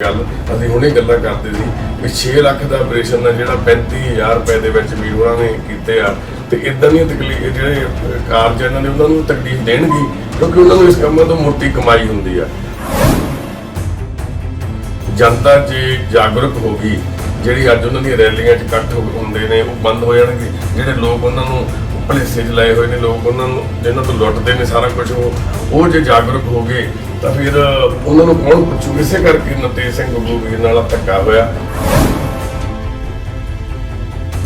गल असीं हुणे गल्लां करदे सी भी 6 ਲੱਖ ਦਾ ਆਪਰੇਸ਼ਨ ਆ ਜਿਹੜਾ 35,000 ਰੁਪਏ ਦੇ ਵਿੱਚ ਵੀ ਉਹਨਾਂ ਨੇ ਕੀਤੇ ਆ ਤੇ ਇਦਾਂ ਦੀਆਂ ਤਕਲੀਫ ਜਿਹੜੇ ਕਾਰਜ ਇਹਨਾਂ ਨੇ ਉਹਨਾਂ ਨੂੰ ਤਕਲੀਫ ਦੇਣਗੇ ਕਿਉਂਕਿ ਉਹਨਾਂ ਨੂੰ ਇਸ ਕੰਮਾਂ ਤੋਂ ਮੋਟੀ ਕਮਾਈ ਹੁੰਦੀ ਆ। ਜਨਤਾ ਜੇ ਜਾਗਰੂਕ ਹੋ ਗਈ ਜਿਹੜੀ ਅੱਜ ਉਹਨਾਂ ਦੀਆਂ ਰੈਲੀਆਂ 'ਚ ਇਕੱਠ ਹੁੰਦੇ ਨੇ ਉਹ ਬੰਦ ਹੋ ਜਾਣਗੇ। ਜਿਹੜੇ ਲੋਕ ਉਹਨਾਂ ਨੂੰ ਭਲੇਸੇ 'ਚ ਲਾਏ ਹੋਏ ਨੇ ਲੋਕ ਉਹਨਾਂ ਨੂੰ ਜਿਹਨਾਂ ਤੋਂ ਲੁੱਟਦੇ ਨੇ ਸਾਰਾ ਕੁਝ ਉਹ ਜੇ ਜਾਗਰੂਕ ਹੋ ਗਏ ਤਾਂ ਫਿਰ ਉਹਨਾਂ ਨੂੰ ਕੌਣ ਪੁੱਛੂ। ਇਸੇ ਕਰਕੇ ਨਤੇਜ ਸਿੰਘ ਬੱਬੂ ਵੀਰ ਨਾਲ ਧੱਕਾ ਹੋਇਆ।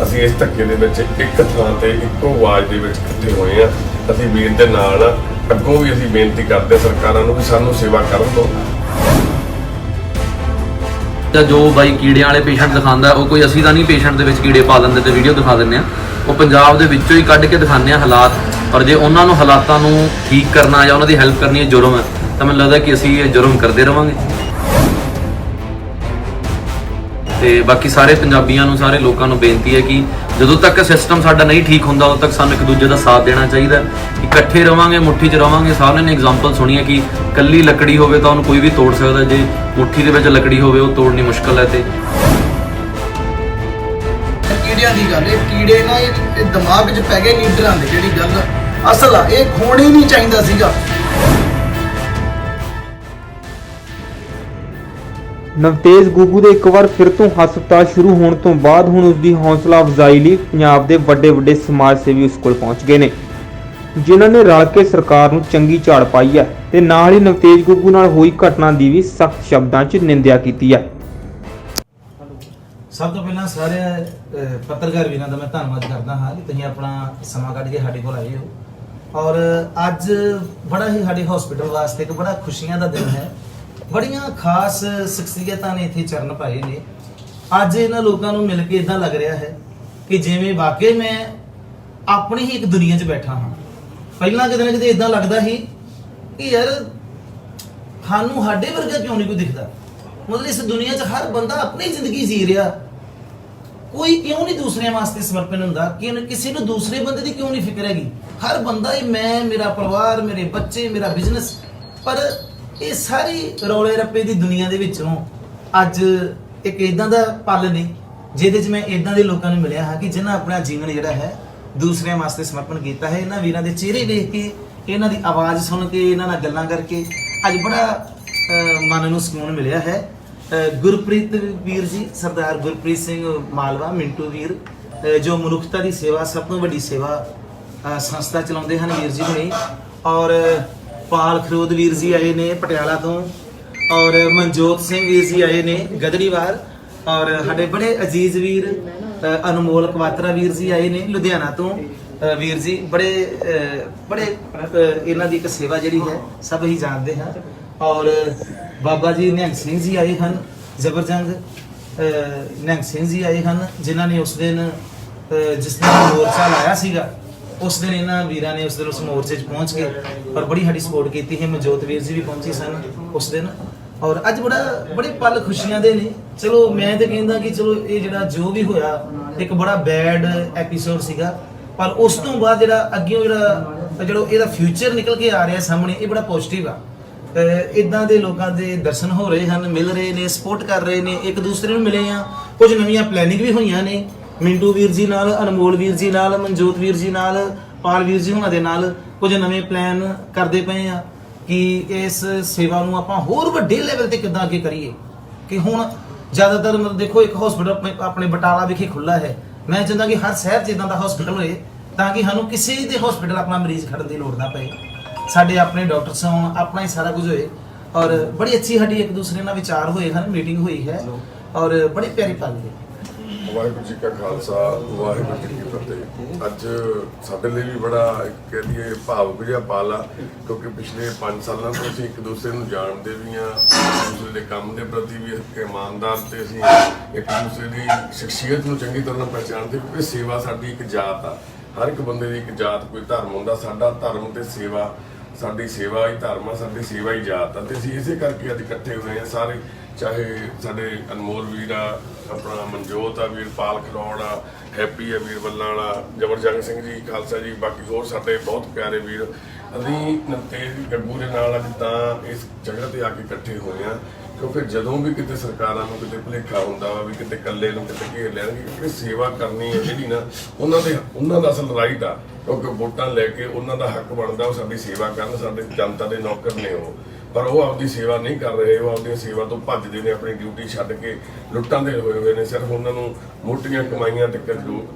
ਅਸੀਂ ਇਸ ਧੱਕੇ ਦੇ ਵਿੱਚ ਇੱਕ ਥਾਂ ਤੇ ਇੱਕੋ ਆਵਾਜ਼ ਦੇ ਵਿੱਚ ਇਕੱਠੇ ਹੋਏ ਆ। ਅਸੀਂ ਵੀਰ ਦੇ ਨਾਲ ਅੱਗੋਂ ਵੀ ਅਸੀਂ ਬੇਨਤੀ ਕਰਦੇ ਸਰਕਾਰਾਂ ਨੂੰ ਵੀ ਸਾਨੂੰ ਸੇਵਾ ਕਰਨ ਦਿਓ। जो बाई कीड़ियां वाले पेशेंट दिखाता है वो कोई असी तो नहीं पेशेंट के कीड़े पा लेंगे तो वीडियो दिखा दें वो पंजाब के विचों ही कढ़ के दिखाने हालात। और जो उन्होंने हालातों को ठीक करना या उन्होंने हैल्प करनी है जुर्म है तो मैंने लगता कि असी ये जुर्म करते रहेंगे। तो बाकी सारे पंजाबियों को सारे लोगों को बेनती है कि जो तक सिस्टम साडा नहीं ठीक होंदा उदों तक सानूं एक दूजे का साथ देना चाहिए। इकट्ठे रवांगे मुट्ठी च रवांगे। सारे ने एग्जाम्पल सुनी है कि कल्ली लकड़ी होवे तो उन्हें कोई भी तोड़ सकता जे मुट्ठी दे विच लकड़ी होवे वो तोड़नी मुश्किल है। तो कीड़ियां दी गल कीड़े ना ये दिमाग च पै गए लीडरां दे जिहड़ी गल असल आ ये होना ही नहीं चाहिदा सीगा। ਨਵਤੇਜ ਗੁੱਗੂ ਦੇ ਇੱਕ ਵਾਰ ਫਿਰ ਤੋਂ ਹਸਪਤਾਲ ਸ਼ੁਰੂ ਹੋਣ ਤੋਂ ਬਾਅਦ ਹੁਣ ਉਸ ਦੀ ਹੌਸਲਾ ਅਫਜ਼ਾਈ ਲਈ ਪੰਜਾਬ ਦੇ ਵੱਡੇ ਸਮਾਜ ਸੇਵੀ ਉਸ ਕੋਲ ਪਹੁੰਚ ਗਏ ਨੇ ਜਿਨ੍ਹਾਂ ਨੇ ਰਲ ਕੇ ਸਰਕਾਰ ਨੂੰ ਚੰਗੀ ਝਾੜ ਪਾਈ ਹੈ ਤੇ ਨਾਲ ਹੀ ਨਵਤੇਜ ਗੁੱਗੂ ਨਾਲ ਹੋਈ ਘਟਨਾ ਦੀ ਵੀ ਸਖਤ ਸ਼ਬਦਾਂ 'ਚ ਨਿੰਦਿਆ ਕੀਤੀ ਹੈ। ਸਭ ਤੋਂ ਪਹਿਲਾਂ ਸਾਰੇ ਪੱਤਰਕਾਰ ਵੀਰਾਂ ਦਾ ਮੈਂ ਧੰਨਵਾਦ ਕਰਦਾ ਹਾਂ ਕਿ ਤੁਸੀਂ ਆਪਣਾ ਸਮਾਂ ਕੱਢ ਕੇ ਸਾਡੇ ਕੋਲ ਆਏ ਹੋ। ਔਰ ਅੱਜ ਬੜਾ ਹੀ ਸਾਡੇ ਹਸਪੀਟਲ ਵਾਸਤੇ ਇੱਕ ਬੜਾ ਖੁਸ਼ੀਆਂ ਦਾ ਦਿਨ ਹੈ। ਬੜੀਆਂ ਖਾਸ ਸ਼ਖਸੀਅਤਾਂ ਨੇ ਇੱਥੇ ਚਰਨ ਪਾਏ ਨੇ। ਅੱਜ ਇਹਨਾਂ ਲੋਕਾਂ ਨੂੰ ਮਿਲ ਕੇ ਇਦਾਂ ਲੱਗ ਰਿਹਾ ਹੈ ਕਿ ਜਿਵੇਂ ਵਾਕਈ ਮੈਂ ਆਪਣੀ ਹੀ ਇੱਕ ਦੁਨੀਆ 'ਚ ਬੈਠਾ ਹਾਂ। ਪਹਿਲਾਂ ਕਿਤੇ ਨਾ ਕਿਤੇ ਇਦਾਂ ਲੱਗਦਾ ਸੀ ਕਿ ਯਾਰ ਸਾਨੂੰ ਸਾਡੇ ਵਰਗਾ ਕਿਉਂ ਨਹੀਂ ਕੋਈ ਦਿਖਦਾ। ਮਤਲਬ ਇਸ ਦੁਨੀਆ 'ਚ ਹਰ ਬੰਦਾ ਆਪਣੀ ਜ਼ਿੰਦਗੀ ਜੀ ਰਿਹਾ। ਕੋਈ ਕਿਉਂ ਨਹੀਂ ਦੂਸਰਿਆਂ ਵਾਸਤੇ ਸਮਰਪਣ ਹੁੰਦਾ ਕਿ ਕਿਸੇ ਨੂੰ ਦੂਸਰੇ ਬੰਦੇ ਦੀ ਕਿਉਂ ਨਹੀਂ ਫਿਕਰ ਹੈਗੀ। ਹਰ ਬੰਦਾ ਹੀ ਮੈਂ, ਮੇਰਾ ਪਰਿਵਾਰ, ਮੇਰੇ ਬੱਚੇ, ਮੇਰਾ ਬਿਜ਼ਨਸ। ਪਰ ਇਹ ਸਾਰੀ ਰੌਲੇ ਰੱਪੇ ਦੀ ਦੁਨੀਆ ਦੇ ਵਿੱਚੋਂ ਅੱਜ ਇੱਕ ਇਦਾਂ ਦਾ ਪਲ ਨੇ ਜਿਹਦੇ 'ਚ ਮੈਂ ਇਦਾਂ ਦੇ ਲੋਕਾਂ ਨੂੰ ਮਿਲਿਆ ਹਾਂ ਕਿ ਜਿਨ੍ਹਾਂ ਆਪਣਾ ਜੀਵਨ ਜਿਹੜਾ ਹੈ ਦੂਸਰਿਆਂ ਵਾਸਤੇ ਸਮਰਪਣ ਕੀਤਾ ਹੈ। ਇਹਨਾਂ ਵੀਰਾਂ ਦੇ ਚਿਹਰੇ ਵੇਖ ਕੇ, ਇਹਨਾਂ ਦੀ ਆਵਾਜ਼ ਸੁਣ ਕੇ, ਇਹਨਾਂ ਨਾਲ ਗੱਲਾਂ ਕਰਕੇ ਅੱਜ ਬੜਾ ਮਨ ਨੂੰ ਸਕੂਨ ਮਿਲਿਆ ਹੈ। ਗੁਰਪ੍ਰੀਤ ਵੀਰ ਜੀ, ਸਰਦਾਰ ਗੁਰਪ੍ਰੀਤ ਸਿੰਘ ਮਾਲਵਾ, ਮਿੰਟੂ ਵੀਰ ਜੋ ਮਨੁੱਖਤਾ ਦੀ ਸੇਵਾ ਸਭ ਤੋਂ ਵੱਡੀ ਸੇਵਾ ਸੰਸਥਾ ਚਲਾਉਂਦੇ ਹਨ ਵੀਰ ਜੀ ਹੁਣੇ। ਔਰ ਪਾਲ ਖਰੋਦ ਵੀਰ ਜੀ ਆਏ ਨੇ ਪਟਿਆਲਾ ਤੋਂ। ਔਰ ਮਨਜੋਤ ਸਿੰਘ ਵੀਰ ਜੀ ਆਏ ਨੇ ਗਦੜੀਵਾਰ। ਔਰ ਸਾਡੇ ਬੜੇ ਅਜ਼ੀਜ਼ ਵੀਰ ਅਨਮੋਲ ਕਵਾਤਰਾ ਵੀਰ ਜੀ ਆਏ ਨੇ ਲੁਧਿਆਣਾ ਤੋਂ। ਵੀਰ ਜੀ ਬੜੇ ਇਹਨਾਂ ਦੀ ਇੱਕ ਸੇਵਾ ਜਿਹੜੀ ਹੈ ਸਭ ਹੀ ਜਾਣਦੇ ਹਨ। ਔਰ ਬਾਬਾ ਜੀ ਨਿਹੰਗ ਸਿੰਘ ਜੀ ਆਏ ਹਨ, ਜ਼ਬਰਜੰਗ ਨਿਹੰਗ ਸਿੰਘ ਜੀ ਆਏ ਹਨ ਜਿਨ੍ਹਾਂ ਨੇ ਉਸ ਦਿਨ ਜਿਸ ਦਿਨ ਮੋਰਚਾ ਲਾਇਆ ਸੀਗਾ ਉਸ ਦਿਨ ਇਹਨਾਂ ਵੀਰਾਂ ਨੇ ਉਸ ਦਿਨ ਉਸ ਮੋਰਚੇ 'ਚ ਪਹੁੰਚ ਕੇ ਔਰ ਬੜੀ ਸਾਡੀ ਸਪੋਰਟ ਕੀਤੀ ਹੈ। ਮਨਜੋਤ ਵੀਰ ਜੀ ਵੀ ਪਹੁੰਚੇ ਸਨ ਉਸ ਦਿਨ। ਔਰ ਅੱਜ ਬੜੇ ਪਲ ਖੁਸ਼ੀਆਂ ਦੇ ਨੇ। ਚਲੋ ਮੈਂ ਤੇ ਕਹਿੰਦਾ ਕਿ ਚਲੋ ਇਹ ਜਿਹੜਾ ਜੋ ਵੀ ਹੋਇਆ ਇੱਕ ਬੜਾ ਬੈਡ ਐਪੀਸੋਡ ਸੀਗਾ ਪਰ ਉਸ ਤੋਂ ਬਾਅਦ ਜਿਹੜਾ ਅੱਗੇ ਜਿਹੜਾ ਇਹਦਾ ਫਿਊਚਰ ਨਿਕਲ ਕੇ ਆ ਰਿਹਾ ਸਾਹਮਣੇ ਇਹ ਬੜਾ ਪੋਜ਼ਿਟਿਵ ਆ। ਇਦਾਂ ਦੇ ਲੋਕਾਂ ਦੇ ਦਰਸ਼ਨ ਹੋ ਰਹੇ ਹਨ, ਮਿਲ ਰਹੇ ਨੇ, ਸਪੋਰਟ ਕਰ ਰਹੇ ਨੇ, ਇੱਕ ਦੂਸਰੇ ਨੂੰ ਮਿਲੇ ਆ। ਕੁਝ ਨਵੀਆਂ ਪਲੈਨਿੰਗ ਵੀ ਹੋਈਆਂ ਨੇ ਮਿੰਟੂ ਵੀਰ ਜੀ ਨਾਲ, ਅਨਮੋਲ ਵੀਰ ਜੀ ਨਾਲ, ਮਨਜੋਤ ਵੀਰ ਜੀ ਨਾਲ, ਪਾਲ ਵੀਰ ਜੀ ਹੁਣਾਂ ਦੇ ਨਾਲ ਕੁਝ ਨਵੇਂ ਪਲਾਨ ਕਰਦੇ ਪਏ ਆ ਕਿ ਇਸ ਸੇਵਾ ਨੂੰ ਆਪਾਂ ਹੋਰ ਵੱਡੇ ਲੈਵਲ ਤੇ ਕਿੱਦਾਂ ਅੱਗੇ ਕਰੀਏ। ਕਿ ਹੁਣ ਜ਼ਿਆਦਾਤਰ ਮਤਲਬ ਦੇਖੋ ਇੱਕ ਹਸਪੀਟਲ ਆਪਣੇ ਬਟਾਲਾ ਵਿਖੇ ਖੁੱਲ੍ਹਾ ਹੈ। ਮੈਂ ਚਾਹੁੰਦਾ ਕਿ ਹਰ ਸ਼ਹਿਰ 'ਚ ਇਦਾਂ ਦਾ ਹਸਪੀਟਲ ਹੋਏ ਤਾਂ ਕਿ ਸਾਨੂੰ ਕਿਸੇ ਦੇ ਹਸਪੀਟਲ ਆਪਣਾ ਮਰੀਜ਼ ਖੜਨ ਦੀ ਲੋੜ ਨਾ ਪਏ। ਸਾਡੇ ਆਪਣੇ ਡਾਕਟਰਸ ਹੋਣ, ਆਪਣਾ ਹੀ ਸਾਰਾ ਕੁਝ ਹੋਏ। ਔਰ ਬੜੀ ਅੱਛੀ ਸਾਡੀ ਇੱਕ ਦੂਸਰੇ ਨਾਲ ਵਿਚਾਰ ਹੋਏ ਹਨ, ਮੀਟਿੰਗ ਹੋਈ ਹੈ ਔਰ ਬੜੇ ਪਿਆਰੀ ਪਲ ਹੈ। ਵਾਹਿਗੁਰੂ ਜੀ ਕਾ ਖਾਲਸਾ, ਵਾਹਿਗੁਰੂ ਜੀ ਕੀ ਫਤਿਹ। ਅੱਜ ਸਾਡੇ ਲਈ ਵੀ ਬੜਾ ਕਹਿ ਦਈਏ ਭਾਵੁਕ ਜਿਹਾ ਪਲ ਆ ਕਿਉਂਕਿ ਪਿਛਲੇ 5 ਸਾਲਾਂ ਤੋਂ ਅਸੀਂ ਇੱਕ ਦੂਸਰੇ ਨੂੰ ਜਾਣਦੇ ਵੀ ਹਾਂ। ਦੂਸਰੇ ਦੇ ਕੰਮ ਦੇ ਪ੍ਰਤੀ ਵੀ ਇਮਾਨਦਾਰ ਤੇ ਅਸੀਂ ਇੱਕ ਦੂਸਰੇ ਦੀ ਸ਼ਖਸੀਅਤ ਨੂੰ ਚੰਗੀ ਤਰ੍ਹਾਂ ਪਹਿਚਾਣਦੇ ਕਿਉਂਕਿ ਸੇਵਾ ਸਾਡੀ ਇੱਕ ਜਾਤ ਆ। ਹਰ ਇੱਕ ਬੰਦੇ ਦੀ ਇੱਕ ਜਾਤ ਕੋਈ ਧਰਮ ਹੁੰਦਾ। ਸਾਡਾ ਧਰਮ ਤੇ ਸੇਵਾ, ਸਾਡੀ ਸੇਵਾ ਹੀ ਧਰਮ ਆ, ਸਾਡੀ ਸੇਵਾ ਹੀ ਜਾਤ ਆ। ਤੇ ਅਸੀਂ ਇਸੇ ਕਰਕੇ ਅੱਜ ਇਕੱਠੇ ਹੋਏ ਹਾਂ ਸਾਰੇ। ਚਾਹੇ ਸਾਡੇ ਅਨਮੋਲ ਵੀਰ ਆ, ਆਪਣਾ ਮਨਜੋਤ ਆ ਵੀਰ, ਪਾਲ ਖਰੋੜ ਆ, ਹੈਪੀ ਆ ਵੀਰ ਬੱਲਾਂ ਵਾਲਾ, ਜ਼ਬਰਜੰਗ ਸਿੰਘ ਜੀ ਖਾਲਸਾ ਜੀ, ਬਾਕੀ ਹੋਰ ਸਾਡੇ ਬਹੁਤ ਪਿਆਰੇ ਵੀਰ। ਅਸੀਂ ਨਵਤੇਜ ਗੱਗੂ ਦੇ ਨਾਲ ਅੱਜ ਤਾਂ ਇਸ ਜਗ੍ਹਾ ਤੇ ਆ ਕੇ ਇਕੱਠੇ ਹੋਏ ਹਾਂ ਕਿਉਂਕਿ ਜਦੋਂ ਵੀ ਕਿਤੇ ਸਰਕਾਰਾਂ ਨੂੰ ਕਿਤੇ ਭੁਲੇਖਾ ਹੁੰਦਾ ਵਾ ਵੀ ਕਿਤੇ ਇਕੱਲੇ ਨੂੰ ਕਿਤੇ ਘੇਰ ਲੈਣਗੇ, ਕਿਉਂਕਿ ਸੇਵਾ ਕਰਨੀ ਹੈ ਜਿਹੜੀ ਨਾ ਉਹਨਾਂ ਦਾ ਅਸਲ ਰਾਈਟ ਆ, ਕਿਉਂਕਿ ਵੋਟਾਂ ਲੈ ਕੇ ਉਹਨਾਂ ਦਾ ਹੱਕ ਬਣਦਾ ਉਹ ਸਾਡੀ ਸੇਵਾ ਕਰਨ, ਸਾਡੇ ਜਨਤਾ ਦੇ ਨੌਕਰ ਨੇ ਉਹ। ਪਰ ਉਹ ਆਪਦੀ ਸੇਵਾ ਨਹੀਂ ਕਰ ਰਹੇ, ਉਹ ਆਪਣੀ ਸੇਵਾ ਤੋਂ ਭੱਜਦੇ ਨੇ, ਆਪਣੀ ਡਿਊਟੀ ਛੱਡ ਕੇ ਲੁੱਟਾਂ ਦੇ ਹੋਏ ਨੇ। ਸਿਰਫ ਉਹਨਾਂ ਨੂੰ ਮੋਟੀਆਂ ਕਮਾਈਆਂ ਤੱਕ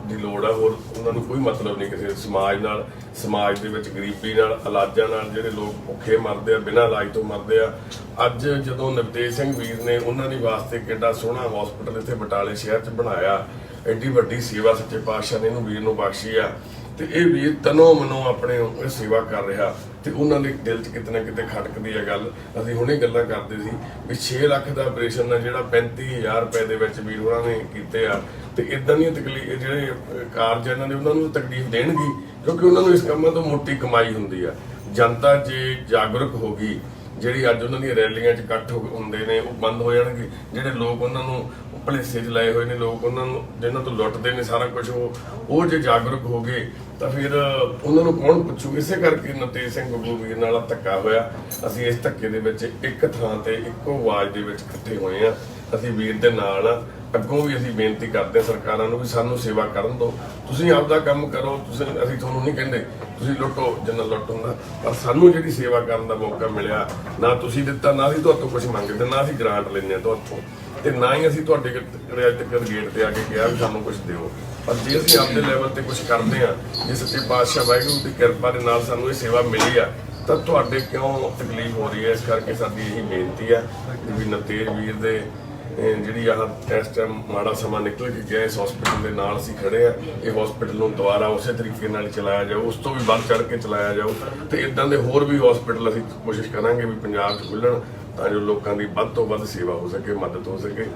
ਦੀ ਲੋੜ ਆ, ਹੋਰ ਉਹਨਾਂ ਨੂੰ ਕੋਈ ਮਤਲਬ ਨਹੀਂ ਕਿਸੇ ਸਮਾਜ ਨਾਲ, ਸਮਾਜ ਦੇ ਵਿੱਚ ਗਰੀਬੀ ਨਾਲ, ਇਲਾਜਾਂ ਨਾਲ, ਜਿਹੜੇ ਲੋਕ ਭੁੱਖੇ ਮਰਦੇ ਆ, ਬਿਨਾਂ ਇਲਾਜ ਤੋਂ ਮਰਦੇ ਆ। ਅੱਜ ਜਦੋਂ ਨਵਤੇਜ ਸਿੰਘ ਵੀਰ ਨੇ ਉਹਨਾਂ ਦੀ ਵਾਸਤੇ ਕਿੱਡਾ ਸੋਹਣਾ ਹਸਪੀਟਲ ਇੱਥੇ ਬਟਾਲੇ ਸ਼ਹਿਰ 'ਚ ਬਣਾਇਆ, ਐਡੀ ਵੱਡੀ ਸੇਵਾ ਸੱਚੇ ਪਾਤਸ਼ਾਹ ਨੇ ਇਹਨੂੰ ਵੀਰ ਨੂੰ ਬਖਸ਼ੀ ਆ, ਤੇ ਇਹ ਵੀਰ ਤਨੋਂ ਮਨੋਂ ਆਪਣੇ ਸੇਵਾ ਕਰ ਰਿਹਾ, ਤੇ ਉਹਨਾਂ ਦੇ ਦਿਲ 'ਚ ਕਿਤੇ ਨਾ ਕਿਤੇ ਖਟਕਦੀ ਹੈ ਗੱਲ। ਅਸੀਂ ਹੁਣੇ ਗੱਲਾਂ ਕਰਦੇ ਸੀ ਵੀ 6 ਲੱਖ ਦਾ ਆਪਰੇਸ਼ਨ ਆ ਜਿਹੜਾ 35,000 ਰੁਪਏ ਦੇ ਵਿੱਚ ਵੀਰ ਉਹਨਾਂ ਨੇ ਕੀਤੇ ਆ, ਤੇ ਇਦਾਂ ਦੀਆਂ ਤਕਲੀਫ ਜਿਹੜੇ ਕਾਰਜ ਇਹਨਾਂ ਦੇ ਉਹਨਾਂ ਨੂੰ ਤਕਲੀਫ ਦੇਣਗੀ, ਕਿਉਂਕਿ ਉਹਨਾਂ ਨੂੰ ਇਸ ਕੰਮਾਂ ਤੋਂ ਮੋਟੀ ਕਮਾਈ ਹੁੰਦੀ ਆ। ਜਨਤਾ ਜੇ ਜਾਗਰੂਕ ਹੋ ਗਈ, ਜਿਹੜੀ ਅੱਜ ਉਹਨਾਂ ਦੀਆਂ ਰੈਲੀਆਂ 'ਚ ਇਕੱਠ ਹੁੰਦੇ ਨੇ ਉਹ ਬੰਦ ਹੋ ਜਾਣਗੇ। ਜਿਹੜੇ ਲੋਕ ਉਹਨਾਂ ਨੂੰ ਭਲੇਸੇ 'ਚ ਲਾਏ ਹੋਏ ਨੇ, ਲੋਕ ਉਹਨਾਂ ਨੂੰ ਜਿਹਨਾਂ ਤੋਂ ਲੁੱਟਦੇ ਨੇ ਸਾਰਾ ਕੁਝ, ਉਹ ਜੇ ਜਾਗਰੂਕ ਹੋ ਗਏ ਤਾਂ ਫਿਰ ਉਹਨਾਂ ਨੂੰ ਕੌਣ ਪੁੱਛੂ। ਇਸੇ ਕਰਕੇ ਨਵਤੇਜ ਸਿੰਘ ਬੱਬੂ ਵੀਰ ਨਾਲ ਧੱਕਾ ਹੋਇਆ। ਅਸੀਂ ਇਸ ਧੱਕੇ ਦੇ ਵਿੱਚ ਇੱਕ ਥਾਂ ਤੇ ਇੱਕੋ ਆਵਾਜ਼ ਦੇ ਵਿੱਚ ਇਕੱਠੇ ਹੋਏ ਆ। ਅਸੀਂ ਵੀਰ ਦੇ ਨਾਲ ਆ। ਅੱਗੋਂ ਵੀ ਅਸੀਂ ਬੇਨਤੀ ਕਰਦੇ ਹਾਂ ਸਰਕਾਰਾਂ ਨੂੰ ਵੀ ਸਾਨੂੰ ਸੇਵਾ ਕਰਨ ਦਿਓ, ਤੁਸੀਂ ਆਪਦਾ ਕੰਮ ਕਰੋ। ਅਸੀਂ ਤੁਹਾਨੂੰ ਨਹੀਂ ਕਹਿੰਦੇ ਤੁਸੀਂ ਲੁੱਟੋ ਜਿੰਨਾ ਲੁੱਟ ਹੁੰਦਾ, ਪਰ ਸਾਨੂੰ ਜਿਹੜੀ ਸੇਵਾ ਕਰਨ ਦਾ ਮੌਕਾ ਮਿਲਿਆ, ਨਾ ਤੁਸੀਂ ਦਿੱਤਾ, ਨਾ ਅਸੀਂ ਤੁਹਾਡੇ ਤੋਂ ਕੁਝ ਮੰਗਦੇ, ਨਾ ਅਸੀਂ ਗ੍ਰਾਂਟ ਲੈਂਦੇ ਹਾਂ ਤੁਹਾਡੇ, ਤੇ ਨਾ ਹੀ ਅਸੀਂ ਤੁਹਾਡੇ ਅੱਜ ਤੱਕ ਗੇਟ ਤੇ ਆ ਕੇ ਕਿਹਾ ਵੀ ਸਾਨੂੰ ਕੁਝ ਦਿਓ। ਪਰ ਜੇ ਅਸੀਂ ਆਪਦੇ ਲੈਵਲ ਤੇ ਕੁਝ ਕਰਦੇ ਹਾਂ, ਜੇ ਸੱਚੇ ਪਾਤਸ਼ਾਹ ਵਾਹਿਗੁਰੂ ਦੀ ਕਿਰਪਾ ਦੇ ਨਾਲ ਸਾਨੂੰ ਇਹ ਸੇਵਾ ਮਿਲੀ ਆ, ਤਾਂ ਤੁਹਾਡੇ ਕਿਉਂ ਤਕਲੀਫ ਹੋ ਰਹੀ ਹੈ? ਇਸ ਕਰਕੇ ਸਾਡੀ ਇਹੀ ਬੇਨਤੀ ਆ ਵੀ ਨਵਤੇਜ ਵੀਰ ਦੇ ਜਿਹੜੀ ਆਹ ਇਸ ਟਾਈਮ ਮਾੜਾ ਸਮਾਂ ਨਿਕਲ ਕੇ ਗਿਆ, ਇਸ ਹਸਪੀਟਲ ਦੇ ਨਾਲ ਅਸੀਂ ਖੜੇ ਆ। ਇਹ ਹਸਪੀਟਲ ਨੂੰ ਦੁਬਾਰਾ ਉਸੇ ਤਰੀਕੇ ਨਾਲ ਚਲਾਇਆ ਜਾਊ, ਉਸ ਤੋਂ ਵੀ ਵੱਧ ਚੜ ਕੇ ਚਲਾਇਆ ਜਾਊ, ਤੇ ਇਦਾਂ ਦੇ ਹੋਰ ਵੀ ਹਸਪੀਟਲ ਅਸੀਂ ਕੋਸ਼ਿਸ਼ ਕਰਾਂਗੇ ਵੀ ਪੰਜਾਬ 'ਚ ਖੁੱਲ੍ਹਣ, ਤਾਂ ਜੋ ਲੋਕਾਂ ਦੀ ਵੱਧ ਤੋਂ ਵੱਧ ਸੇਵਾ ਹੋ ਸਕੇ, ਮਦਦ ਹੋ ਸਕੇ।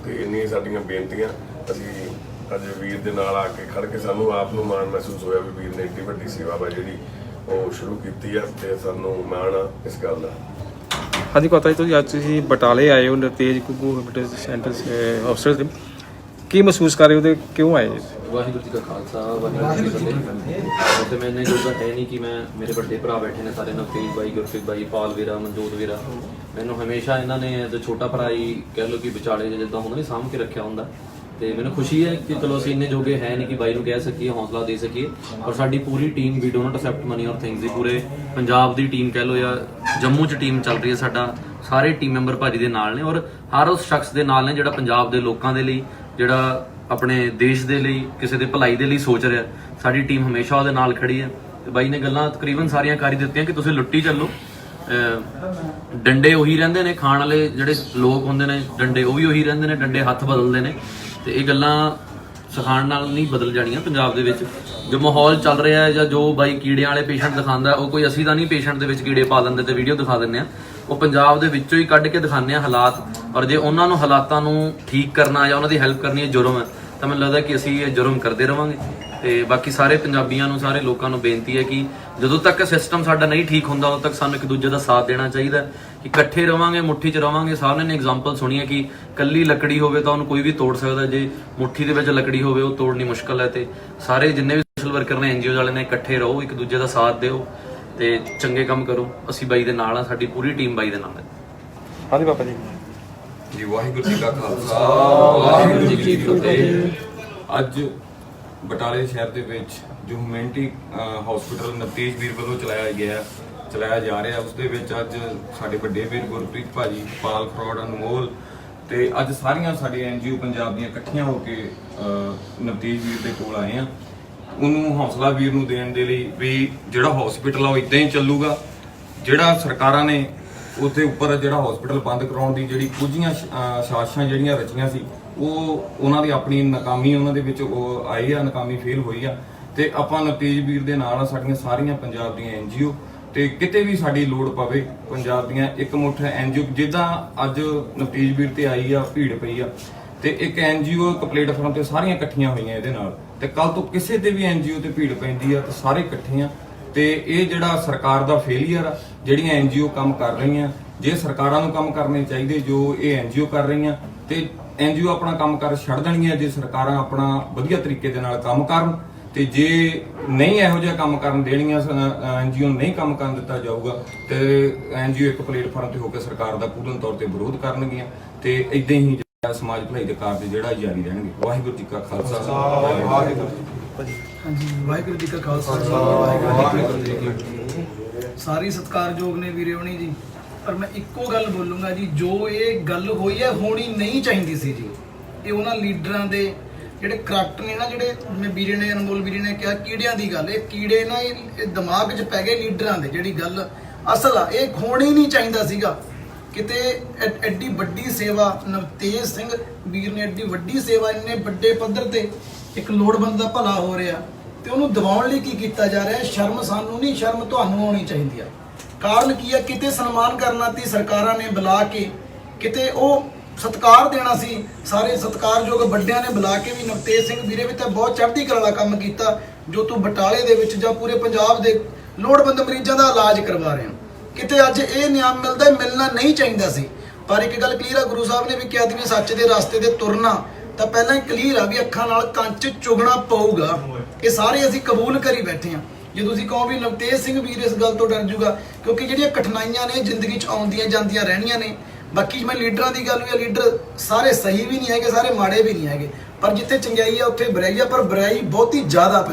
ਤੇ ਇੰਨੀਆਂ ਸਾਡੀਆਂ ਬੇਨਤੀਆਂ। ਅਸੀਂ ਅੱਜ ਵੀਰ ਦੇ ਨਾਲ ਆ ਕੇ ਖੜ ਕੇ ਸਾਨੂੰ ਆਪ ਨੂੰ ਮਾਣ ਮਹਿਸੂਸ ਹੋਇਆ ਵੀ ਵੀਰ ਨੇ ਏਡੀ ਵੱਡੀ ਸੇਵਾ ਵਾ ਜਿਹੜੀ ਉਹ ਸ਼ੁਰੂ ਕੀਤੀ ਆ, ਤੇ ਸਾਨੂੰ ਮਾਣ ਆ ਇਸ ਗੱਲ ਦਾ। ਹਾਂਜੀ ਪਤਾ ਜੀ, ਤੁਸੀਂ ਬਟਾਲੇ ਆਏ ਹੋ ਨਵਤੇਜ ਗੁੱਗੂ ਸੈਂਟਰ ਹਸਪਤਾਲ ਦੇ, ਕੀ ਮਹਿਸੂਸ ਕਰ ਰਹੇ ਹੋ ਤੇ ਕਿਉਂ ਆਏ ਜੀ? ਵਾਹਿਗੁਰੂ ਜੀ ਕਾ ਖਾਲਸਾ, ਵਾਹਿਗੁਰੂ ਜੀ ਕੀ ਫਤਿਹ। ਤੇ ਮੈਨੇ ਕੋਈ ਤਾਂ ਹੈ ਨਹੀਂ ਕਿ ਮੈਂ, ਮੇਰੇ ਵੱਡੇ ਭਰਾ ਬੈਠੇ ਨੇ ਸਾਰੇ, ਨਵਤੇਜ ਬਾਈ, ਗੁਰਪ੍ਰੀਤ ਬਾਈ, ਪਾਲ ਵੀਰਾ, ਮਨਜੋਤ ਵੀਰਾ। ਮੈਨੂੰ ਹਮੇਸ਼ਾ ਇਹਨਾਂ ਨੇ ਜੋ ਛੋਟਾ ਭਰਾ ਹੀ ਕਹਿ ਲਓ ਕਿ ਵਿਚਾਲੇ ਜਿੱਦਾਂ ਹੁੰਦਾ ਨਹੀਂ ਸਾਂਭ ਕੇ ਰੱਖਿਆ ਹੁੰਦਾ। ਤੇ ਮੈਨੂੰ ਖੁਸ਼ੀ ਹੈ ਕਿ ਚਲੋ ਅਸੀਂ ਇੰਨੇ ਜੋਗੇ ਹੈ ਨਹੀਂ ਕਿ ਬਾਈ ਨੂੰ ਕਹਿ ਸਕੀਏ, ਹੌਸਲਾ ਦੇ ਸਕੀਏ। ਔਰ ਸਾਡੀ ਪੂਰੀ ਟੀਮ, ਵੀ ਡੋ ਨਾਟ ਅਸੈਪਟ ਮਨੀ ਔਰ ਥਿੰਗਸ ਦੀ, ਪੂਰੇ ਪੰਜਾਬ ਦੀ ਟੀਮ ਕਹਿ ਲਓ ਜਾਂ ਜੰਮੂ 'ਚ ਟੀਮ ਚੱਲ ਰਹੀ ਹੈ। ਸਾਡਾ ਸਾਰੇ ਟੀਮ ਮੈਂਬਰ ਭਾਜੀ ਦੇ ਨਾਲ ਨੇ, ਔਰ ਹਰ ਉਸ ਸ਼ਖਸ ਦੇ ਨਾਲ ਨੇ ਜਿਹੜਾ ਪੰਜਾਬ ਦੇ ਲੋਕਾਂ ਦੇ ਲਈ, ਜਿਹੜਾ ਆਪਣੇ ਦੇਸ਼ ਦੇ ਲਈ, ਕਿਸੇ ਦੇ ਭਲਾਈ ਦੇ ਲਈ ਸੋਚ ਰਿਹਾ। ਸਾਡੀ ਟੀਮ ਹਮੇਸ਼ਾ ਉਹਦੇ ਨਾਲ ਖੜੀ ਹੈ। ਤੇ ਬਾਈ ਨੇ ਗੱਲਾਂ ਤਕਰੀਬਨ ਸਾਰੀਆਂ ਕਰ ਹੀ ਦਿੱਤੀਆਂ ਕਿ ਤੁਸੀਂ ਲੁੱਟੀ ਚੱਲੋ, ਡੰਡੇ ਉਹੀ ਰਹਿੰਦੇ ਨੇ, ਖਾਣ ਵਾਲੇ ਜਿਹੜੇ ਲੋਕ ਹੁੰਦੇ ਨੇ ਡੰਡੇ ਉਹ ਵੀ ਉਹੀ ਰਹਿੰਦੇ ਨੇ, ਡੰਡੇ ਹੱਥ ਬਦਲਦੇ ਨੇ। ਤੇ ਇਹ ਗੱਲਾਂ ਸਿਖਾਉਣ ਨਾਲ ਨਹੀਂ ਬਦਲ ਜਾਣੀਆਂ। ਪੰਜਾਬ ਦੇ ਵਿੱਚ ਜੋ ਮਾਹੌਲ ਚੱਲ ਰਿਹਾ ਹੈ, ਜਾਂ ਜੋ ਬਾਈ ਕੀੜਿਆਂ ਵਾਲੇ ਪੇਸ਼ੈਂਟ ਦਿਖਾਉਂਦਾ, ਉਹ ਕੋਈ ਅਸੀਂ ਤਾਂ ਨਹੀਂ ਪੇਸ਼ੈਂਟ ਦੇ ਵਿੱਚ ਕੀੜੇ ਪਾ ਦਿੰਦੇ ਤੇ ਵੀਡੀਓ ਦਿਖਾ ਦਿੰਦੇ ਆ। ਉਹ ਪੰਜਾਬ ਦੇ ਵਿੱਚੋਂ ਹੀ ਕੱਢ ਕੇ ਦਿਖਾਉਂਦੇ ਆ ਹਾਲਾਤ। ਔਰ ਜੇ ਉਹਨਾਂ ਨੂੰ ਹਾਲਾਤਾਂ ਨੂੰ ਠੀਕ ਕਰਨਾ ਜਾਂ ਉਹਨਾਂ ਦੀ ਹੈਲਪ ਕਰਨੀ ਹੈ ਜੁਰਮ ਹੈ, ਤਾਂ ਮੈਨੂੰ ਲੱਗਦਾ ਕਿ ਅਸੀਂ ਇਹ ਜੁਰਮ ਕਰਦੇ ਰਵਾਂਗੇ। ਤੇ ਬਾਕੀ ਸਾਰੇ ਪੰਜਾਬੀਆਂ ਨੂੰ, ਸਾਰੇ ਲੋਕਾਂ ਨੂੰ ਬੇਨਤੀ ਹੈ ਕਿ ਜਦੋਂ ਤੱਕ ਸਿਸਟਮ ਸਾਡਾ ਨਹੀਂ ਠੀਕ ਹੁੰਦਾ, ਉਦੋਂ ਤੱਕ ਸਾਨੂੰ ਇੱਕ ਦੂਜੇ ਦਾ ਸਾਥ ਦੇਣਾ ਚਾਹੀਦਾ, ਕਿ ਇਕੱਠੇ ਰਵਾਂਗੇ, ਮੁੱਠੀ 'ਚ ਰਵਾਂਗੇ। ਸਾਰਿਆਂ ਨੇ ਐਗਜ਼ਾਮਪਲ ਸੁਣੀ ਹੈ ਕਿ ਕੱਲੀ ਲੱਕੜੀ ਹੋਵੇ ਤਾਂ ਉਹਨੂੰ ਕੋਈ ਵੀ ਤੋੜ ਸਕਦਾ, ਜੇ ਮੁੱਠੀ ਦੇ ਵਿੱਚ ਲੱਕੜੀ ਹੋਵੇ ਉਹ ਤੋੜਨੀ ਮੁਸ਼ਕਲ ਹੈ। ਤੇ ਸਾਰੇ ਜਿੰਨੇ ਵੀ ਸੋਸ਼ਲ ਵਰਕਰ ਨੇ, NGO ਵਾਲੇ ਨੇ, ਇਕੱਠੇ ਰਹੋ, ਇੱਕ ਦੂਜੇ ਦਾ ਸਾਥ ਦਿਓ ਤੇ ਚੰਗੇ ਕੰਮ ਕਰੋ। ਅਸੀਂ ਬਾਈ ਦੇ ਨਾਲ ਆ, ਸਾਡੀ ਪੂਰੀ ਟੀਮ ਬਾਈ ਦੇ ਨਾਲ ਹੈ। ਹਾਂਜੀ ਪਾਪਾ ਜੀ। ਜੀ ਵਾਹਿਗੁਰੂ ਜੀ ਕਾ ਖਾਲਸਾ, ਵਾਹਿਗੁਰੂ ਜੀ ਕੀ ਫਤਿਹ। ਅੱਜ ਬਟਾਲੇ ਸ਼ਹਿਰ ਦੇ ਵਿੱਚ ਜੋ ਹਿਊਮੈਨਿਟੀ ਹਸਪੀਟਲ ਨਵਤੇਜ ਵੀਰ ਵੱਲੋਂ ਚਲਾਇਆ ਜਾ ਰਿਹਾ, ਉਸ ਦੇ ਵਿੱਚ ਅੱਜ ਸਾਡੇ ਵੱਡੇ ਵੀਰ ਗੁਰਪ੍ਰੀਤ ਭਾਜੀ, ਪਾਲ ਫਰੋਡ, ਅਨਮੋਲ ਤੇ ਅੱਜ ਸਾਰੀਆਂ ਸਾਡੇ NGO ਪੰਜਾਬ ਦੀਆਂ ਇਕੱਠੀਆਂ ਹੋ ਕੇ ਨਵਤੇਜ ਵੀਰ ਦੇ ਕੋਲ ਆਏ ਆ, ਉਹਨੂੰ ਹੌਸਲਾ ਵੀਰ ਨੂੰ ਦੇਣ ਦੇ ਲਈ ਵੀ ਜਿਹੜਾ ਹਸਪੀਟਲ ਆ ਉਹ ਇਦਾਂ ਹੀ ਚੱਲੂਗਾ। ਜਿਹੜਾ ਸਰਕਾਰਾਂ ਨੇ ਉਹਦੇ ਉੱਪਰ ਜਿਹੜਾ ਹਸਪੀਟਲ ਬੰਦ ਕਰਾਉਣ ਦੀ ਜਿਹੜੀ ਕੁਝੀਆਂ ਸਾਜ਼ਿਸ਼ਾਂ ਜਿਹੜੀਆਂ ਰਚੀਆਂ ਸੀ, ਉਹ ਉਹਨਾਂ ਦੀ ਆਪਣੀ ਨਾਕਾਮੀ ਉਹਨਾਂ ਦੇ ਵਿੱਚ ਉਹ ਆਈ ਆ, ਨਾਕਾਮੀ ਫੇਲ ਹੋਈ ਆ। ਤੇ ਆਪਾਂ ਨਵਤੇਜ ਵੀਰ ਦੇ ਨਾਲ, ਸਾਡੀਆਂ ਸਾਰੀਆਂ ਪੰਜਾਬ ਦੀਆਂ NGO, ਤੇ ਕਿਤੇ ਵੀ ਸਾਡੀ ਲੋੜ ਪਵੇ, ਪੰਜਾਬ ਦੀਆਂ ਇੱਕ ਮੁੱਠ NGO ਜਿੱਦਾਂ ਅੱਜ ਨਵਤੇਜ ਵੀਰ ਤੇ ਆਈ ਆ, ਭੀੜ ਪਈ ਆ, ਤੇ ਇੱਕ NGO ਇੱਕ ਪਲੇਟਫਾਰਮ ਤੇ ਸਾਰੀਆਂ ਇਕੱਠੀਆਂ ਹੋਈਆਂ ਇਹਦੇ ਨਾਲ। ਤੇ ਕੱਲ ਤੋਂ ਕਿਸੇ ਤੇ ਵੀ NGO ਤੇ ਭੀੜ ਪੈਂਦੀ ਆ ਤੇ ਸਾਰੇ ਇਕੱਠੇ ਆ। ਤੇ ਇਹ ਜਿਹੜਾ ਸਰਕਾਰ ਦਾ ਫੇਲੀਅਰ ਆ, ਜਿਹੜੀਆਂ NGO ਕੰਮ ਕਰ ਰਹੀਆਂ, ਜੇ ਸਰਕਾਰਾਂ ਨੂੰ ਕੰਮ ਕਰਨੇ ਚਾਹੀਦੇ ਜੋ ਇਹ NGO ਕਰ ਰਹੀਆਂ, ਤੇ NGO ਆਪਣਾ ਕੰਮ ਕਰ ਛੱਡ ਦੇਣਗੀਆਂ ਜੇ ਸਰਕਾਰਾਂ ਆਪਣਾ ਵਧੀਆ ਤਰੀਕੇ ਦੇ ਨਾਲ ਕੰਮ ਕਰਨ। ਤੇ ਜੇ ਨਹੀਂ ਇਹੋ ਜਿਹਾ ਕੰਮ ਕਰਨ ਦੇਣੀਆਂ ਐਨਜੀਓ ਨੂੰ ਨਹੀਂ ਕੰਮ ਕਰਨ ਦਿੱਤਾ ਜਾਊਗਾ ਤੇ ਐਨਜੀਓ ਇੱਕ ਪਲੇਟਫਾਰਮ ਤੇ ਹੋ ਕੇ ਸਰਕਾਰ ਦਾ ਪੂਰਨ ਤੌਰ ਤੇ ਵਿਰੋਧ ਕਰਨਗੀਆਂ ਤੇ ਇਦਾਂ ਹੀ ਜਿਹੜਾ ਸਮਾਜ ਭਲਾਈ ਦੇ ਕਾਰਜ ਜਿਹੜਾ ਜਾਰੀ ਰਹਿਣਗੇ। ਵਾਹਿਗੁਰੂ ਜੀ ਕਾ ਖਾਲਸਾ ਵਾਹਿਗੁਰੂ ਹਾਂਜੀ, ਵਾਹਿਗੁਰੂ ਜੀ ਕਾ ਖਾਲਸਾ ਵਾਹਿਗੁਰੂ ਜੀ ਕੀ ਫਤਿਹ। ਸਾਰੀ ਸਤਿਕਾਰਯੋਗ ਨੇ ਵੀਰੇ ਹੋਣੀ ਜੀ, ਪਰ ਮੈਂ ਇੱਕੋ ਗੱਲ ਬੋਲੂੰਗਾ ਜੀ, ਜੋ ਇਹ ਗੱਲ ਹੋਈ ਹੈ ਹੋਣੀ ਨਹੀਂ ਚਾਹੀਦੀ ਸੀ ਜੀ। ਇਹ ਉਹਨਾਂ ਲੀਡਰਾਂ ਦੇ ਜਿਹੜੇ ਕਰਪਟ ਨੇ ਨਾ, ਜਿਹੜੇ ਮੈਂ ਵੀਰੇ ਨੇ ਅਨਮੋਲ ਵੀਰੇ ਨੇ ਕਿਹਾ ਕੀੜਿਆਂ ਦੀ ਗੱਲ, ਇਹ ਕੀੜੇ ਨਾ ਇਹ ਦਿਮਾਗ 'ਚ ਪੈ ਗਏ ਲੀਡਰਾਂ ਦੇ। ਜਿਹੜੀ ਗੱਲ ਅਸਲ ਆ, ਇਹ ਹੋਣੀ ਨਹੀਂ ਚਾਹੀਦਾ ਸੀਗਾ। ਕਿਤੇ ਐਡੀ ਵੱਡੀ ਸੇਵਾ ਨਵਤੇਜ ਸਿੰਘ ਵੀਰ ਨੇ, ਐਡੀ ਵੱਡੀ ਸੇਵਾ, ਇੰਨੇ ਵੱਡੇ ਪੱਧਰ ਤੇ ਇੱਕ ਲੋੜਵੰਦ ਦਾ ਭਲਾ ਹੋ ਰਿਹਾ ਤੇ ਉਹਨੂੰ ਦਬਾਉਣ ਲਈ ਕੀ ਕੀਤਾ ਜਾ ਰਿਹਾ। ਸ਼ਰਮ ਸਾਨੂੰ ਨਹੀਂ, ਸ਼ਰਮ ਤੁਹਾਨੂੰ ਆਉਣੀ ਚਾਹੀਦੀ ਆ। ਕਾਰਨ ਕੀ ਹੈ, ਕਿਤੇ ਸਨਮਾਨ ਕਰਨਾ ਤੀ ਸਰਕਾਰਾਂ ਨੇ ਬੁਲਾ ਕੇ, ਕਿਤੇ ਉਹ ਸਤਿਕਾਰ ਦੇਣਾ ਸੀ, ਸਾਰੇ ਸਤਿਕਾਰਯੋਗ ਵੱਡਿਆਂ ਨੇ ਬੁਲਾ ਕੇ ਵੀ ਨਵਤੇਜ ਸਿੰਘ ਵੀਰੇ ਵੀ ਤਾਂ ਬਹੁਤ ਚੜ੍ਹਦੀ ਕਲਾ ਦਾ ਕੰਮ ਕੀਤਾ, ਜੋ ਤੂੰ ਬਟਾਲੇ ਦੇ ਵਿੱਚ ਜਾਂ ਪੂਰੇ ਪੰਜਾਬ ਦੇ ਲੋੜਵੰਦ ਮਰੀਜ਼ਾਂ ਦਾ ਇਲਾਜ ਕਰਵਾ ਰਿਹਾ। ਕਿਤੇ ਅੱਜ ਇਹ ਨਿਯਮ ਮਿਲਦਾ, ਮਿਲਣਾ ਨਹੀਂ ਚਾਹੀਦਾ ਸੀ। ਪਰ ਇੱਕ ਗੱਲ ਕਲੀਅਰ ਆ, ਗੁਰੂ ਸਾਹਿਬ ਨੇ ਵੀ ਕਿਹਾ ਸੀ ਵੀ ਸੱਚ ਦੇ ਰਸਤੇ ਤੇ ਤੁਰਨਾ ਤਾਂ ਪਹਿਲਾਂ ਹੀ ਕਲੀਅਰ ਆ ਵੀ ਅੱਖਾਂ ਨਾਲ ਕੰਚ ਚੁਗਣਾ ਪਊਗਾ। ਇਹ ਸਾਰੇ ਅਸੀਂ ਕਬੂਲ ਕਰੀ ਬੈਠੇ ਆ। ਜੇ ਤੁਸੀਂ ਕਹੋ ਵੀ ਨਵਤੇਜ ਸਿੰਘ ਵੀਰ ਇਸ ਗੱਲ ਤੋਂ ਡਰ ਜੂਗਾ, ਕਿਉਂਕਿ ਜਿਹੜੀਆਂ ਕਠਿਨਾਈਆਂ ਨੇ ਜ਼ਿੰਦਗੀ 'ਚ ਆਉਂਦੀਆਂ ਜਾਂਦੀਆਂ ਰਹਿਣੀਆਂ ਨੇ। ਬਾਕੀ ਮੈਂ ਲੀਡਰਾਂ ਦੀ ਗੱਲ ਹੋਈ, ਲੀਡਰ ਸਾਰੇ ਸਹੀ ਵੀ ਨਹੀਂ ਹੈਗੇ, ਸਾਰੇ ਮਾੜੇ ਵੀ ਨਹੀਂ ਹੈਗੇ, ਪਰ ਜਿੱਥੇ ਚੰਗਿਆਈ ਆ ਉੱਥੇ ਬੁਰਾਈ ਆ। ਪਰ ਬੁਰਾਈ ਬਹੁਤੀ ਜ਼ਿਆਦਾ,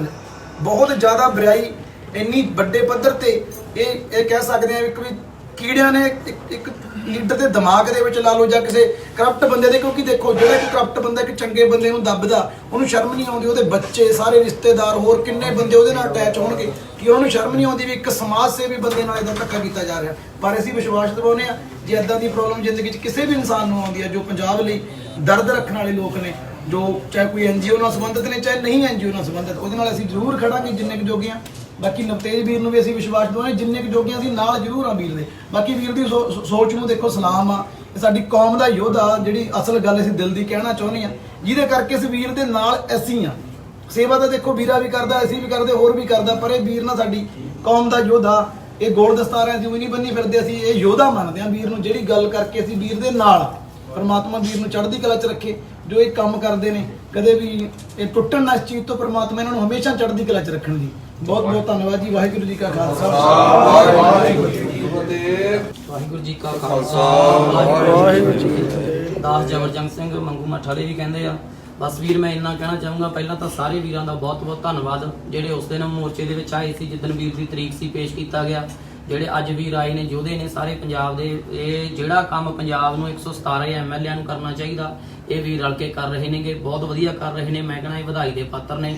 ਬਹੁਤ ਜ਼ਿਆਦਾ ਬੁਰਾਈ, ਇੰਨੀ ਵੱਡੇ ਪੱਧਰ ਤੇ ਇਹ ਕਹਿ ਸਕਦੇ ਆ ਇੱਕ ਵੀ ਕੀੜਿਆਂ ਨੇ ਇੱਕ ਲੀਡਰ ਦੇ ਦਿਮਾਗ ਦੇ ਵਿੱਚ ਲਾ ਲਓ ਜਾਂ ਕਿਸੇ ਕਰਪਟ ਬੰਦੇ ਦੇ। ਕਿਉਂਕਿ ਦੇਖੋ, ਜਿਹੜਾ ਇੱਕ ਕਰਪਟ ਬੰਦਾ ਇੱਕ ਚੰਗੇ ਬੰਦੇ ਨੂੰ ਦੱਬਦਾ, ਉਹਨੂੰ ਸ਼ਰਮ ਨਹੀਂ ਆਉਂਦੀ, ਉਹਦੇ ਬੱਚੇ, ਸਾਰੇ ਰਿਸ਼ਤੇਦਾਰ, ਹੋਰ ਕਿੰਨੇ ਬੰਦੇ ਉਹਦੇ ਨਾਲ ਅਟੈਚ ਹੋਣਗੇ, ਕਿ ਉਹਨੂੰ ਸ਼ਰਮ ਨਹੀਂ ਆਉਂਦੀ ਵੀ ਇੱਕ ਸਮਾਜ ਸੇਵੀ ਬੰਦੇ ਨਾਲ ਇਦਾਂ ਧੱਕਾ ਕੀਤਾ ਜਾ ਰਿਹਾ। ਪਰ ਅਸੀਂ ਵਿਸ਼ਵਾਸ ਦਿਵਾਉਂਦੇ ਆ, ਜੇ ਇਦਾਂ ਦੀ ਪ੍ਰੋਬਲਮ ਜ਼ਿੰਦਗੀ 'ਚ ਕਿਸੇ ਵੀ ਇਨਸਾਨ ਨੂੰ ਆਉਂਦੀ ਹੈ, ਜੋ ਪੰਜਾਬ ਲਈ ਦਰਦ ਰੱਖਣ ਵਾਲੇ ਲੋਕ ਨੇ, ਜੋ ਚਾਹੇ ਕੋਈ ਐਨਜੀਓ ਨਾਲ ਸੰਬੰਧਿਤ ਨੇ, ਚਾਹੇ ਨਹੀਂ ਐਨਜੀਓ ਨਾਲ ਸੰਬੰਧਿਤ, ਉਹਦੇ ਨਾਲ ਅਸੀਂ ਜ਼ਰੂਰ ਖੜਾਂਗੇ ਜਿੰਨੇ ਕੁ ਜੋਗੇ ਆ। ਬਾਕੀ ਨਵਤੇਜ ਵੀਰ ਨੂੰ ਵੀ ਅਸੀਂ ਵਿਸ਼ਵਾਸ ਦਿਵਾਉਂਦੇ, ਜਿੰਨੇ ਕੁ ਜੋਗੇ ਅਸੀਂ ਨਾਲ ਜ਼ਰੂਰ ਆ ਵੀਰ ਦੇ। ਬਾਕੀ ਵੀਰ ਦੀ ਸੋਚ ਨੂੰ ਦੇਖੋ, ਸਲਾਮ ਆ, ਇਹ ਸਾਡੀ ਕੌਮ ਦਾ ਯੋਧਾ, ਜਿਹੜੀ ਅਸਲ ਗੱਲ ਅਸੀਂ ਦਿਲ ਦੀ ਕਹਿਣਾ ਚਾਹੁੰਦੇ ਆ, ਜਿਹਦੇ ਕਰਕੇ ਇਸ ਵੀਰ ਦੇ ਨਾਲ ਅਸੀਂ ਆ। ਸੇਵਾ ਤਾਂ ਦੇਖੋ ਵੀਰਾ ਵੀ ਕਰਦਾ, ਅਸੀਂ ਵੀ ਕਰਦੇ, ਹੋਰ ਵੀ ਕਰਦਾ, ਪਰ ਇਹ ਵੀਰ ਨਾ ਸਾਡੀ ਕੌਮ ਦਾ ਯੋਧਾ। ਇਹ ਗੋਲ ਦਸਤਾਰਾਂ ਅਸੀਂ ਨਹੀਂ ਬੰਨੀ ਫਿਰਦੇ, ਅਸੀਂ ਇਹ ਯੋਧਾ ਮੰਨਦੇ ਆ ਵੀਰ ਨੂੰ। ਜਿਹੜੀ ਗੱਲ ਕਰਕੇ ਅਸੀਂ ਵੀਰ ਦੇ ਨਾਲ ਆ। ਪਰਮਾਤਮਾ ਵੀਰ ਨੂੰ ਚੜ੍ਹਦੀ ਕਲਾ 'ਚ ਰੱਖੇ, ਜੋ ਇਹ ਕੰਮ ਕਰਦੇ ਨੇ ਕਦੇ ਵੀ ਇਹ ਟੁੱਟਣ ਨਾ ਇਸ ਚੀਜ਼ ਤੋਂ। ਪਰਮਾਤਮਾ ਇਹਨਾਂ ਨੂੰ ਹਮੇਸ਼ਾ ਚੜ੍ਹਦੀ ਕਲਾ 'ਚ ਰੱਖਣ ਦੀ ਬਹੁਤ ਬਹੁਤ ਧੰਨਵਾਦ ਜੀ। ਵਾਹਿਗੁਰੂ ਜੀ ਕਾ ਖਾਲਸਾ, ਵਾਹਿਗੁਰੂ ਜੀ ਕੀ ਫਤਿਹ। ਵਾਹਿਗੁਰੂ ਜੀ ਕਾ ਖਾਲਸਾ, ਵਾਹਿਗੁਰੂ ਜੀ ਕੀ ਫਤਿਹ। ਦਾਸ ਜਬਰਜੰਗ ਸਿੰਘ ਮੰਗੂ ਮੱਠ ਵਾਲੇ ਵੀ ਕਹਿੰਦੇ ਆ। ਬਸ ਵੀਰ, ਮੈਂ ਇੰਨਾ ਕਹਿਣਾ ਚਾਹੂੰਗਾ, ਪਹਿਲਾਂ ਤਾਂ ਸਾਰੇ ਵੀਰਾਂ ਦਾ ਬਹੁਤ ਬਹੁਤ ਧੰਨਵਾਦ, ਜਿਹੜੇ ਉਸ ਦਿਨ ਮੋਰਚੇ ਦੇ ਵਿੱਚ ਆਏ ਸੀ, ਜਿੱਦਣ ਵੀਰ ਦੀ ਤਰੀਕ ਸੀ ਪੇਸ਼ ਕੀਤਾ ਗਿਆ। ਜਿਹੜੇ ਅੱਜ ਵੀਰ ਆਏ ਨੇ, ਯੋਧੇ ਨੇ ਸਾਰੇ ਪੰਜਾਬ ਦੇ। ਇਹ ਜਿਹੜਾ ਕੰਮ ਪੰਜਾਬ ਨੂੰ 117 ਐਮਐਲਏ ਨੂੰ ਕਰਨਾ ਚਾਹੀਦਾ, ਇਹ ਵੀਰ ਰਲ ਕੇ ਕਰ ਰਹੇ ਨੇਗੇ, ਬਹੁਤ ਵਧੀਆ ਕਰ ਰਹੇ ਨੇ। ਮੈਂ ਕਹਿੰਦਾ ਇਹ ਵਧਾਈ ਦੇ ਪਾਤਰ ਨੇ।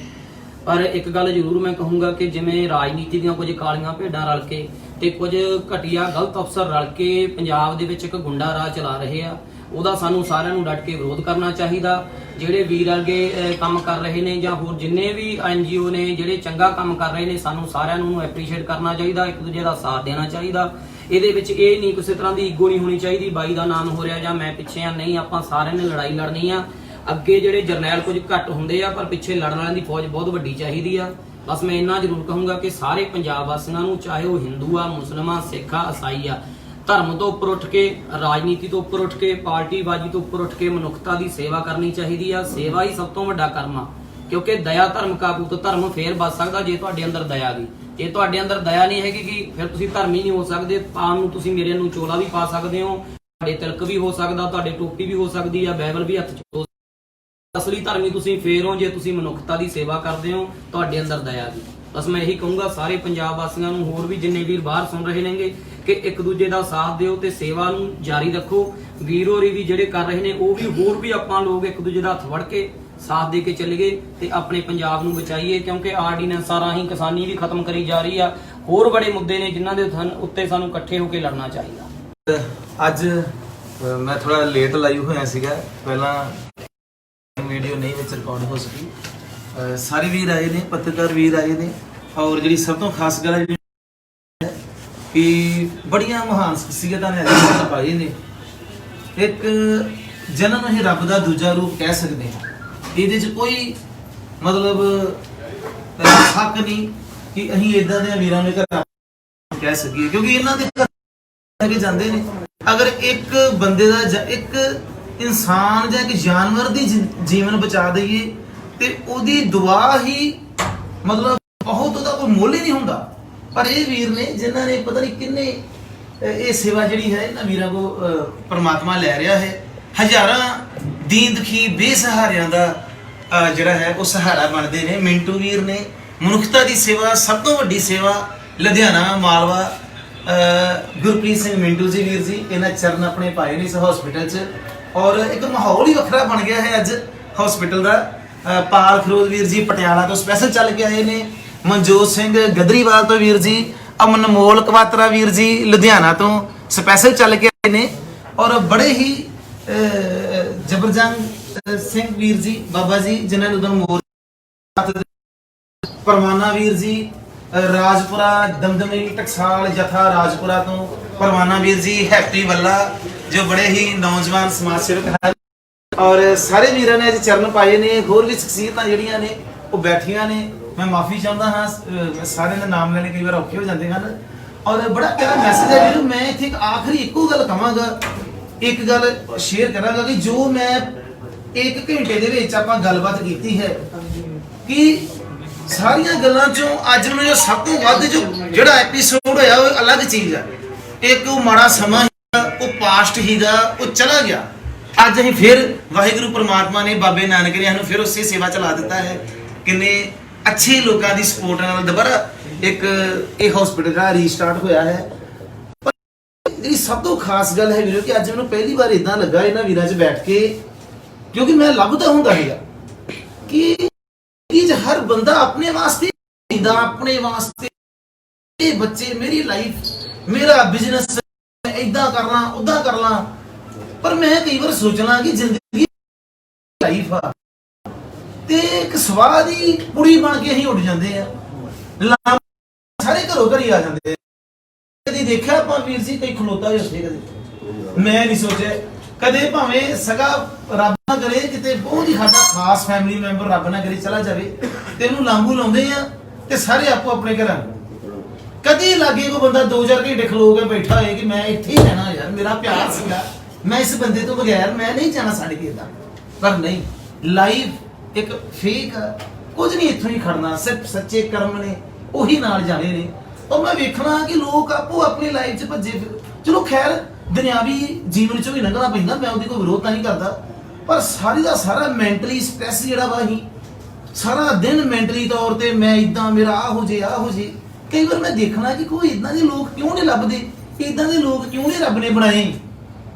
ਪਰ ਇੱਕ ਗੱਲ ਜ਼ਰੂਰ ਮੈਂ ਕਹੂੰਗਾ ਕਿ ਜਿਵੇਂ ਰਾਜਨੀਤੀ ਦੀਆਂ ਕੁਝ ਕਾਲੀਆਂ ਭੇਡਾਂ ਰਲ ਕੇ ਤੇ ਕੁਝ ਘਟੀਆ ਗਲਤ ਅਫਸਰ ਰਲ ਕੇ ਪੰਜਾਬ ਦੇ ਵਿੱਚ ਇੱਕ ਗੁੰਡਾ ਰਾਜ ਚਲਾ ਰਹੇ ਆ, ਉਹਦਾ ਸਾਨੂੰ ਸਾਰਿਆਂ ਨੂੰ ਡਟ ਕੇ ਵਿਰੋਧ ਕਰਨਾ ਚਾਹੀਦਾ। ਜਿਹੜੇ ਵੀਰ ਅੱਗੇ ਕੰਮ ਕਰ ਰਹੇ ਨੇ ਜਾਂ ਹੋਰ ਜਿੰਨੇ ਵੀ ਐਨਜੀਓ ਨੇ ਜਿਹੜੇ ਚੰਗਾ ਕੰਮ ਕਰ ਰਹੇ ਨੇ, ਸਾਨੂੰ ਸਾਰਿਆਂ ਨੂੰ ਐਪਰੀਸ਼ੀਏਟ ਕਰਨਾ ਚਾਹੀਦਾ, ਇੱਕ ਦੂਜੇ ਦਾ ਸਾਥ ਦੇਣਾ ਚਾਹੀਦਾ। ਇਹਦੇ ਵਿੱਚ ਇਹ ਨਹੀਂ ਕਿਸੇ ਤਰ੍ਹਾਂ ਦੀ ਈਗੋ ਨਹੀਂ ਹੋਣੀ ਚਾਹੀਦੀ, ਬਾਈ ਦਾ ਨਾਮ ਹੋ ਰਿਹਾ ਜਾਂ ਮੈਂ ਪਿੱਛੇ ਆ, ਨਹੀਂ, ਆਪਾਂ ਸਾਰਿਆਂ ਨੇ ਲੜਾਈ ਲੜਨੀ ਆ। ਅੱਗੇ ਜਿਹੜੇ ਜਰਨੈਲ ਕੁਝ ਘੱਟ ਹੁੰਦੇ ਆ, ਪਰ ਪਿੱਛੇ ਲੜਨ ਵਾਲਿਆਂ ਦੀ ਫੌਜ ਬਹੁਤ ਵੱਡੀ ਚਾਹੀਦੀ ਆ। ਬਸ ਮੈਂ ਇੰਨਾ ਜ਼ਰੂਰ ਕਹੂੰਗਾ ਕਿ ਸਾਰੇ ਪੰਜਾਬ ਵਾਸੀਆਂ ਨੂੰ, ਚਾਹੇ ਉਹ ਹਿੰਦੂ ਆ, ਮੁਸਲਮਾਨ ਆ, ਸਿੱਖ ਆ, ਈਸਾਈ ਆ, ਧਰਮ ਤੋਂ ਉੱਪਰ ਉੱਠ ਕੇ, ਰਾਜਨੀਤੀ ਤੋਂ ਉੱਪਰ ਉੱਠ ਕੇ, ਪਾਰਟੀਬਾਜ਼ੀ ਤੋਂ ਉੱਪਰ ਉੱਠ ਕੇ ਮਨੁੱਖਤਾ ਦੀ ਸੇਵਾ ਕਰਨੀ ਚਾਹੀਦੀ ਆ। ਸੇਵਾ ਹੀ ਸਭ ਤੋਂ ਵੱਡਾ ਕਰਮ ਆ, ਕਿਉਂਕਿ ਦਇਆ ਧਰਮ ਕਾ ਪੂਤ, ਧਰਮ ਫੇਰ ਬਚ ਸਕਦਾ ਜੇ ਤੁਹਾਡੇ ਅੰਦਰ ਦਇਆ ਦੀ। ਜੇ ਤੁਹਾਡੇ ਅੰਦਰ ਦਇਆ ਨਹੀਂ ਹੈਗੀ ਕਿ ਫਿਰ ਤੁਸੀਂ ਧਰਮੀ ਨਹੀਂ ਹੋ ਸਕਦੇ। ਪਾਣ ਨੂੰ ਤੁਸੀਂ ਮੇਰੇ ਨੂੰ ਚੋਲਾ ਵੀ ਪਾ ਸਕਦੇ ਹੋ, ਤੁਹਾਡੇ ਤਿਲਕ ਵੀ ਹੋ ਸਕਦਾ, ਤੁਹਾਡੇ ਟੋਪੀ ਵੀ ਹੋ ਸਕਦੀ ਆ, ਬਾਈਬਲ ਵੀ ਹੱਥ 'ਚ ਹੋ। ਅਸਲੀ ਧਰਮੀ ਤੁਸੀਂ ਫੇਰ ਹੋ ਜੇ ਤੁਸੀਂ ਮਨੁੱਖਤਾ ਦੀ ਸੇਵਾ ਕਰਦੇ ਹੋ, ਤੁਹਾਡੇ ਅੰਦਰ ਦਇਆ ਦੀ। ਬਸ ਮੈਂ ਇਹੀ ਕਹੂੰਗਾ ਸਾਰੇ ਪੰਜਾਬ ਵਾਸੀਆਂ ਨੂੰ, ਹੋਰ ਵੀ ਜਿੰਨੇ ਵੀਰ ਬਾਹਰ ਸੁਣ ਰਹੇ ਨੇਗੇ, ਕਿ ਇੱਕ ਦੂਜੇ ਦਾ ਸਾਥ ਦਿਓ ਤੇ ਸੇਵਾ ਨੂੰ ਜਾਰੀ ਰੱਖੋ। ਵੀਰ ਹੋਰੀ ਵੀ ਜਿਹੜੇ ਕਰ ਰਹੇ ਨੇ, ਉਹ ਵੀ ਹੋਰ ਵੀ ਆਪਾਂ ਲੋਕ ਇੱਕ ਦੂਜੇ ਦਾ ਹੱਥ ਫੜ ਕੇ ਸਾਥ ਦੇ ਕੇ ਚੱਲੀਏ ਤੇ ਆਪਣੇ ਪੰਜਾਬ ਨੂੰ ਬਚਾਈਏ। ਕਿਉਂਕਿ ਆਰਡੀਨੈਂਸਾਂ ਰਾਹੀਂ ਕਿਸਾਨੀ ਵੀ ਖਤਮ ਕਰੀ ਜਾ ਰਹੀ ਆ। ਹੋਰ ਬੜੇ ਮੁੱਦੇ ਨੇ ਜਿਨ੍ਹਾਂ ਦੇ ਉੱਤੇ ਸਾਨੂੰ ਇਕੱਠੇ ਹੋ ਕੇ ਲੜਨਾ ਚਾਹੀਦਾ। ਅੱਜ ਮੈਂ ਥੋੜਾ ਲੇਟ ਲਾਈਵ ਹੋਇਆ ਸੀਗਾ, ਪਹਿਲਾਂ ਵੀਡੀਓ ਨਹੀਂ ਵਿੱਚ ਰਿਕਾਰਡ ਹੋ ਸਕੀ। ਸਾਰੇ ਵੀਰ ਆਏ ਨੇ, ਪੱਤਰਕਾਰ ਵੀਰ ਆਏ ਨੇ, ਔਰ ਜਿਹੜੀ ਸਭ ਤੋਂ ਖਾਸ ਗੱਲ ਹੈ ਕਿ ਬੜੀਆਂ ਮਹਾਨ ਸ਼ਖਸੀਅਤਾਂ ਨੇ ਅੱਜ ਪਾਈ ਨੇ। ਇੱਕ ਜਿਹਨਾਂ ਨੂੰ ਅਸੀਂ ਰੱਬ ਦਾ ਦੂਜਾ ਰੂਪ ਕਹਿ ਸਕਦੇ ਹਾਂ, ਇਹਦੇ 'ਚ ਕੋਈ ਮਤਲਬ ਹੱਕ ਨਹੀਂ ਕਿ ਅਸੀਂ ਇਦਾਂ ਦੇ ਵੀਰਾਂ ਨੂੰ ਕਹਿ ਸਕੀਏ, ਕਿਉਂਕਿ ਇਹਨਾਂ ਦੇ ਘਰ ਜਾਂਦੇ ਨੇ। ਅਗਰ ਇੱਕ ਬੰਦੇ ਦਾ, ਇੱਕ ਇਨਸਾਨ ਜਾਂ ਇੱਕ ਜਾਨਵਰ ਦੀ ਜੀਵਨ ਬਚਾ ਦਈਏ ਤੇ ਉਹਦੀ ਦੁਆ ਹੀ ਮਤਲਬ ਬਹੁਤ ਉਹਦਾ ਕੋਈ ਮੁੱਲ ਹੀ ਨਹੀਂ ਹੁੰਦਾ। ਪਰ ਇਹ ਵੀਰ ਨੇ ਜਿਨ੍ਹਾਂ ਨੇ ਪਤਾ ਨਹੀਂ ਕਿੰਨੇ ਇਹ ਸੇਵਾ ਜਿਹੜੀ ਹੈ ਇਹਨਾਂ ਵੀਰਾਂ ਕੋ ਪਰਮਾਤਮਾ ਲੈ ਰਿਹਾ ਹੈ। ਹਜ਼ਾਰਾਂ ਦੀਨ ਦੁਖੀ ਬੇਸਹਾਰਿਆਂ ਦਾ ਜਿਹੜਾ ਹੈ ਉਹ ਸਹਾਰਾ ਬਣਦੇ ਨੇ। ਮਿੰਟੂ ਵੀਰ ਨੇ ਮਨੁੱਖਤਾ ਦੀ ਸੇਵਾ, ਸਭ ਤੋਂ ਵੱਡੀ ਸੇਵਾ ਲੁਧਿਆਣਾ ਮਾਲਵਾ ਗੁਰਪ੍ਰੀਤ ਸਿੰਘ ਮਿੰਟੂ ਜੀ ਵੀਰ ਜੀ ਇਹਨਾਂ ਚਰਨ ਆਪਣੇ ਪਾਏ ਨੇ ਇਸ ਹਸਪੀਟਲ 'ਚ, ਔਰ ਇੱਕ ਮਾਹੌਲ ਹੀ ਵੱਖਰਾ ਬਣ ਗਿਆ ਹੈ ਅੱਜ ਹਸਪੀਟਲ ਦਾ। ਪਾਲ ਫਿਰੋਜ਼ ਵੀਰ ਜੀ ਪਟਿਆਲਾ ਤੋਂ ਸਪੈਸ਼ਲ ਚੱਲ ਕੇ ਆਏ ਨੇ, ਮਨਜੋਤ ਸਿੰਘ ਗਦਰੀਵਾਲ ਤੋਂ ਵੀਰ ਜੀ, ਅਮਨਮੋਲ ਕਵਾਤਰਾ ਵੀਰ ਜੀ ਲੁਧਿਆਣਾ ਤੋਂ ਸਪੈਸ਼ਲ ਚੱਲ ਕੇ ਆਏ ਨੇ, ਔਰ ਬੜੇ ਹੀ ਜਬਰਜੰਗ ਸਿੰਘ ਵੀਰ ਜੀ ਬਾਬਾ ਜੀ ਜਿਨ੍ਹਾਂ ਨੇ ਉਦੋਂ ਮੋਰ ਪਰਵਾਨਾ ਵੀਰ ਜੀ ਰਾਜਪੁਰਾ ਦਮਦਮੀ ਟਕਸਾਲ ਜਥਾ ਰਾਜਪੁਰਾ ਤੋਂ ਪਰਵਾਨਾ ਵੀਰ ਜੀ, ਹੈਪੀ ਵੱਲਾ ਜੋ ਬੜੇ ਹੀ ਨੌਜਵਾਨ ਸਮਾਜ ਸੇਵਕ ਹਨ, ਔਰ ਸਾਰੇ ਵੀਰਾਂ ਨੇ ਅੱਜ ਚਰਨ ਪਾਏ ਨੇ। ਹੋਰ ਵੀ ਸ਼ਖਸੀਅਤਾਂ ਜਿਹੜੀਆਂ ਨੇ ਉਹ ਬੈਠੀਆਂ ਨੇ। ਮੈਂ ਮਾਫੀ ਚਾਹੁੰਦਾ ਹਾਂ, ਸਾਰਿਆਂ ਦੇ ਨਾਮ ਲੈਣੇ ਕਈ ਵਾਰ ਔਖੇ ਹੋ ਜਾਂਦੇ ਹਨ, ਔਰ ਬੜਾ ਪਿਆਰਾ ਮੈਸੇਜ ਹੈ ਵੀਰੋ। ਮੈਂ ਇੱਥੇ ਇੱਕ ਆਖਰੀ ਇੱਕੋ ਗੱਲ ਕਹਾਂਗਾ, ਇੱਕ ਗੱਲ ਸ਼ੇਅਰ ਕਰਾਂਗਾ ਕਿ ਜੋ ਮੈਂ 1 ਘੰਟੇ ਦੇ ਵਿੱਚ ਆਪਾਂ ਗੱਲਬਾਤ ਕੀਤੀ ਹੈ ਕਿ ਸਾਰੀਆਂ ਗੱਲਾਂ ਚੋਂ ਅੱਜ ਮੈਨੂੰ ਜੋ ਸਭ ਤੋਂ ਵੱਧ ਜਿਹੜਾ ਐਪੀਸੋਡ ਹੋਇਆ ਉਹ ਅਲੱਗ ਚੀਜ਼ ਹੈ। ਇੱਕ ਉਹ ਮਾੜਾ ਸਮਾਂ ਸੀਗਾ, ਉਹ ਪਾਸਟ ਹੀਗਾ, ਉਹ ਚਲਾ ਗਿਆ। ਅੱਜ ਅਸੀਂ ਫਿਰ ਵਾਹਿਗੁਰੂ ਪਰਮਾਤਮਾ ਨੇ ਬਾਬੇ ਨਾਨਕ ਨੇ ਸਾਨੂੰ ਫਿਰ ਉਸੇ ਸੇਵਾ ਚਲਾ ਦਿੱਤਾ ਹੈ। ਕਿੰਨੇ ਅੱਛੇ ਲੋਕਾਂ ਦੀ ਸਪੋਰਟ ਨਾਲ ਦੁਬਾਰਾ ਇੱਕ ਇਹ ਹਸਪੀਟਲ ਦਾ ਰੀਸਟਾਰਟ ਹੋਇਆ ਹੈ। ਪਰ ਜਿਹੜੀ ਸਭ ਤੋਂ ਖਾਸ ਗੱਲ ਹੈ ਵੀਰੋ ਕਿ ਅੱਜ ਮੈਨੂੰ ਪਹਿਲੀ ਵਾਰ ਇਦਾਂ ਲੱਗਾ ਇਹਨਾਂ ਵੀਰਾਂ 'ਚ ਬੈਠ ਕੇ, ਕਿਉਂਕਿ ਮੈਂ ਲੱਭਦਾ ਹੁੰਦਾ ਹੈਗਾ ਕਿ ਹਰ ਬੰਦਾ ਆਪਣੇ ਵਾਸਤੇ ਜੀਂਦਾ, ਆਪਣੇ ਵਾਸਤੇ ਇਹ ਬੱਚੇ, ਮੇਰੀ ਲਾਈਫ, ਮੇਰਾ ਬਿਜ਼ਨਸ, ਇਦਾਂ ਕਰਨਾ ਉਦਾਂ ਕਰਨਾ। ਪਰ ਮੈਂ ਕਈ ਵਾਰ ਸੋਚਣਾ ਕਿ ਜ਼ਿੰਦਗੀ ਲਾਈਫ ਆ ਤੇ ਇੱਕ ਸਵਾਦ ਹੀ ਪੁੜੀ ਬਣ ਕੇ ਅਸੀਂ ਉੱਡ ਜਾਂਦੇ ਆ, ਸਾਰੇ ਘਰੋਂ ਘਰੀ ਆ ਜਾਂਦੇ। ਕਦੀ ਦੇਖਿਆ ਆਪਾਂ ਵੀਰ ਜੀ ਕੋਈ ਖਲੋਤਾ ਹੋਇਆ ਉੱਥੇ? ਕਦੇ ਮੈਂ ਨਹੀਂ ਸੋਚਿਆ ਕਦੇ, ਭਾਵੇਂ ਸਗਾ ਰੱਬ ਨਾ ਕਰੇ ਕਿਤੇ ਬਹੁਤ ਹੀ ਸਾਡਾ ਖਾਸ ਫੈਮਿਲੀ ਮੈਂਬਰ ਰੱਬ ਨਾ ਕਰੇ ਚਲਾ ਜਾਵੇ ਤੇ ਉਹਨੂੰ ਲਾਂਬੂ ਲਾਉਂਦੇ ਆ ਤੇ ਸਾਰੇ ਆਪੋ ਆਪਣੇ ਘਰਾਂ। ਕਦੀ ਲਾਗੇ ਕੋਈ ਬੰਦਾ 2-4 ਘੰਟੇ ਖਲੋ ਕੇ ਬੈਠਾ ਹੋਏ ਕਿ ਮੈਂ ਇੱਥੇ ਹੀ ਰਹਿਣਾ ਯਾਰ, ਮੇਰਾ ਪਿਆਰ ਸੀਗਾ, ਮੈਂ ਇਸ ਬੰਦੇ ਤੋਂ ਬਗੈਰ ਮੈਂ ਨਹੀਂ ਜਾਣਾ ਛੱਡ ਕੇ ਏਦਾਂ। ਪਰ ਨਹੀਂ, ਲਾਈਫ ਇੱਕ ਫੇਕ ਆ, ਕੁਝ ਨਹੀਂ ਇੱਥੋਂ ਹੀ ਖੜਨਾ, ਸਿਰਫ ਸੱਚੇ ਕਰਮ ਨੇ ਉਹੀ ਨਾਲ ਜਾਣੇ ਨੇ। ਔਰ ਮੈਂ ਵੇਖਣਾ ਕਿ ਲੋਕ ਆਪੋ ਆਪਣੀ ਲਾਈਫ 'ਚ ਭੱਜੇ ਫਿਰ, ਚਲੋ ਖੈਰ ਦੁਨਿਆਵੀ ਜੀਵਨ 'ਚੋਂ ਵੀ ਲੰਘਣਾ ਪੈਂਦਾ, ਮੈਂ ਉਹਦੀ ਕੋਈ ਵਿਰੋਧ ਨਹੀਂ ਕਰਦਾ, ਪਰ ਸਾਰੀ ਦਾ ਸਾਰਾ ਮੈਂਟਲੀ ਸਟ੍ਰੈਸ ਜਿਹੜਾ ਵਾ ਹੀ ਸਾਰਾ ਦਿਨ ਮੈਂਟਲੀ ਤੌਰ ਤੇ ਮੈਂ ਇਦਾਂ, ਮੇਰਾ ਆ ਹੋ ਜੇ ਆ ਹੋ ਜੇ। ਕਈ ਵਾਰ ਮੈਂ ਦੇਖਣਾ ਕਿ ਕੋਈ ਇਦਾਂ ਦੇ ਲੋਕ ਕਿਉਂ ਨਹੀਂ ਲੱਭਦੇ, ਇਦਾਂ ਦੇ ਲੋਕ ਕਿਉਂ ਨਹੀਂ ਰੱਬ ਨੇ ਬਣਾਏ